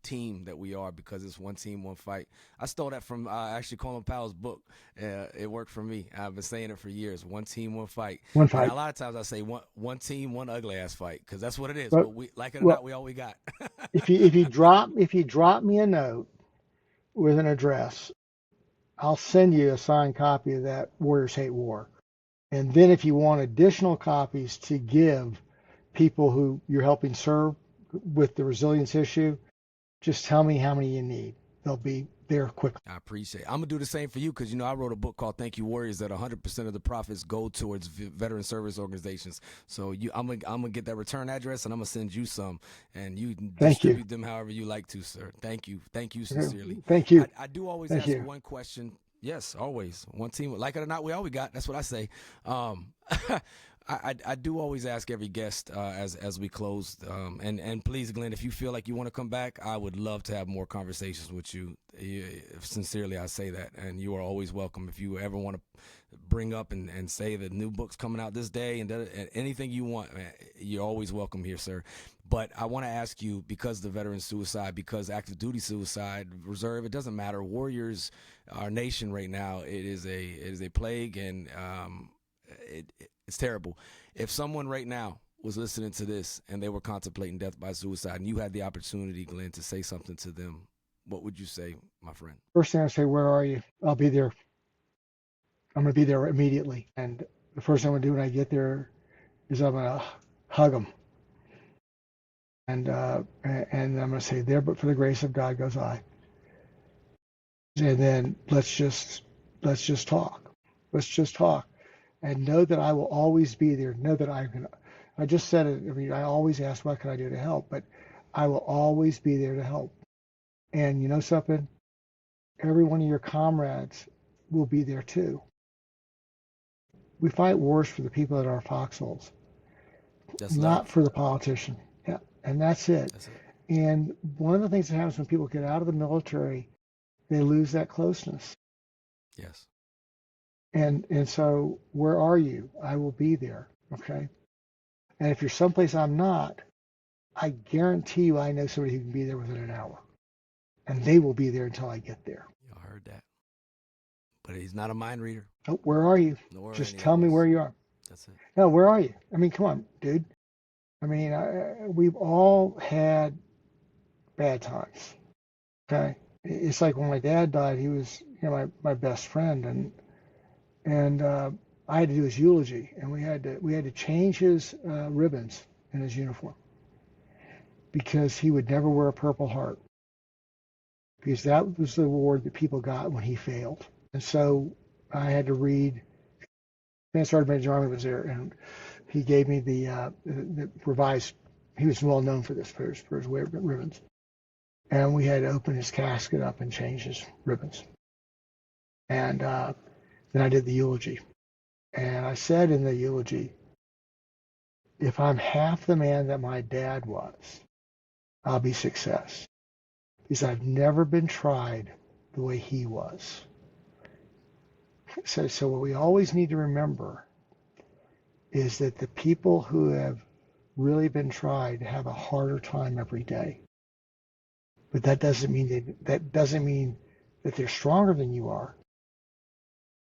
team that we are, because it's one team, one fight. I stole that from actually Colin Powell's book. It worked for me. I've been saying it for years. One team, one fight. One fight. And a lot of times I say one team, one ugly ass fight, because that's what it is. But we, like it or not, we all we got. if you drop me a note with an address, I'll send you a signed copy of that Warriors Hate War. And then if you want additional copies to give people who you're helping serve with the resilience issue, just tell me how many you need. They'll be there quickly. I appreciate it. I'm going to do the same for you, because, I wrote a book called Thank You Warriors that 100% of the profits go towards veteran service organizations. So I'm going to get that return address, and I'm going to send you some, and you distribute them however you like to, sir. Thank you. Thank you sincerely. Thank you. I do always ask one question. Yes, always. One team. Like it or not, we all we got. That's what I say. I do always ask every guest as we close, and please, Glenn, if you feel like you want to come back, I would love to have more conversations with you. Sincerely, I say that, and you are always welcome. If you ever want to bring up and say the new book's coming out this day and anything you want, man, you're always welcome here, sir. But I want to ask you, because the veteran suicide, because active duty suicide, reserve, it doesn't matter. Warriors, our nation right now, it is a plague, and it's terrible. If someone right now was listening to this and they were contemplating death by suicide, and you had the opportunity, Glenn, to say something to them, what would you say, my friend? First thing I say, where are you? I'll be there. I'm going to be there immediately. And the first thing I'm going to do when I get there is I'm going to hug them. And I'm going to say, there, but for the grace of God goes I. And then let's just talk. Let's just talk. And know that I will always be there. Know that I just said it. I mean, I always ask, what can I do to help? But I will always be there to help. And you know something? Every one of your comrades will be there too. We fight wars for the people that are foxholes, not for the politician. Yeah, and that's it. And one of the things that happens when people get out of the military, they lose that closeness. Yes. And so where are you? I will be there. Okay. And if you're someplace I'm not, I guarantee you I know somebody who can be there within an hour. And they will be there until I get there. Y'all heard that. But he's not a mind reader. Oh, where are you? Just tell me where you are. That's it. No, where are you? I mean, come on, dude. I mean, we've all had bad times. Okay. It's like when my dad died, he was, my best friend, and I had to do his eulogy, and we had to change his ribbons in his uniform because he would never wear a Purple Heart, because that was the award that people got when he failed. And so I had to read. Sergeant Major Army was there, and he gave me the revised. He was well known for this, for his ribbons, and we had to open his casket up and change his ribbons. And then I did the eulogy. And I said in the eulogy, if I'm half the man that my dad was, I'll be success. Because I've never been tried the way he was. So what we always need to remember is that the people who have really been tried have a harder time every day. But that doesn't mean that they're stronger than you are,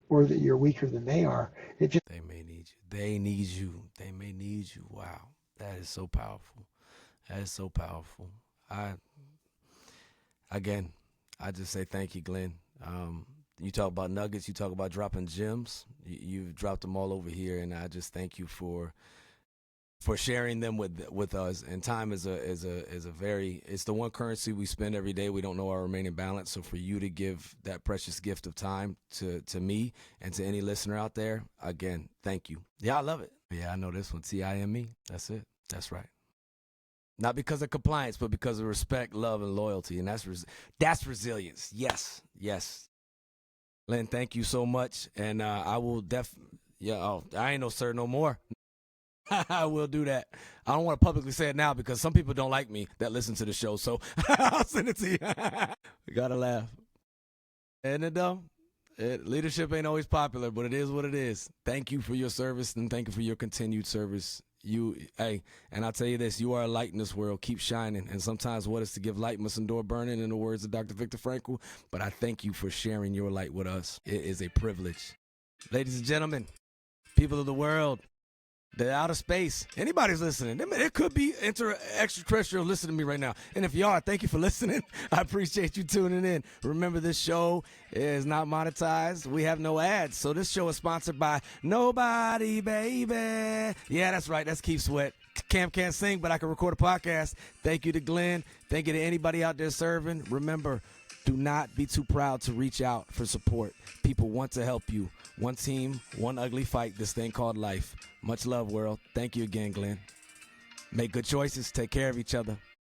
or that you're weaker than they are. They may need you. They need you. They may need you. Wow. That is so powerful. That is so powerful. I just say thank you, Glenn. You talk about nuggets. You talk about dropping gems. You've dropped them all over here, and I just thank you for sharing them with us. And time is it's the one currency we spend every day. We don't know our remaining balance. So for you to give that precious gift of time to me and to any listener out there, again, thank you. Yeah, I love it. Yeah, I know this one. TIME. That's it. That's right. Not because of compliance, but because of respect, love, and loyalty. And that's resilience. Yes. Yes. Len, thank you so much. And I will I ain't no sir no more. I will do that. I don't want to publicly say it now because some people don't like me that listen to the show. So I'll send it to you. We got to laugh. And leadership ain't always popular, but it is what it is. Thank you for your service, and thank you for your continued service. And I'll tell you this, you are a light in this world. Keep shining. And sometimes what is to give light must endure burning, in the words of Dr. Viktor Frankl. But I thank you for sharing your light with us. It is a privilege. Ladies and gentlemen, people of the world, the outer space, anybody's listening. It could be extraterrestrial listening to me right now. And if you are, thank you for listening. I appreciate you tuning in. Remember, this show is not monetized. We have no ads. So this show is sponsored by Nobody, baby. Yeah, that's right. That's Keith Sweat. Cam can't sing, but I can record a podcast. Thank you to Glenn. Thank you to anybody out there serving. Remember, do not be too proud to reach out for support. People want to help you. One team, one ugly fight, this thing called life. Much love, world. Thank you again, Glenn. Make good choices. Take care of each other.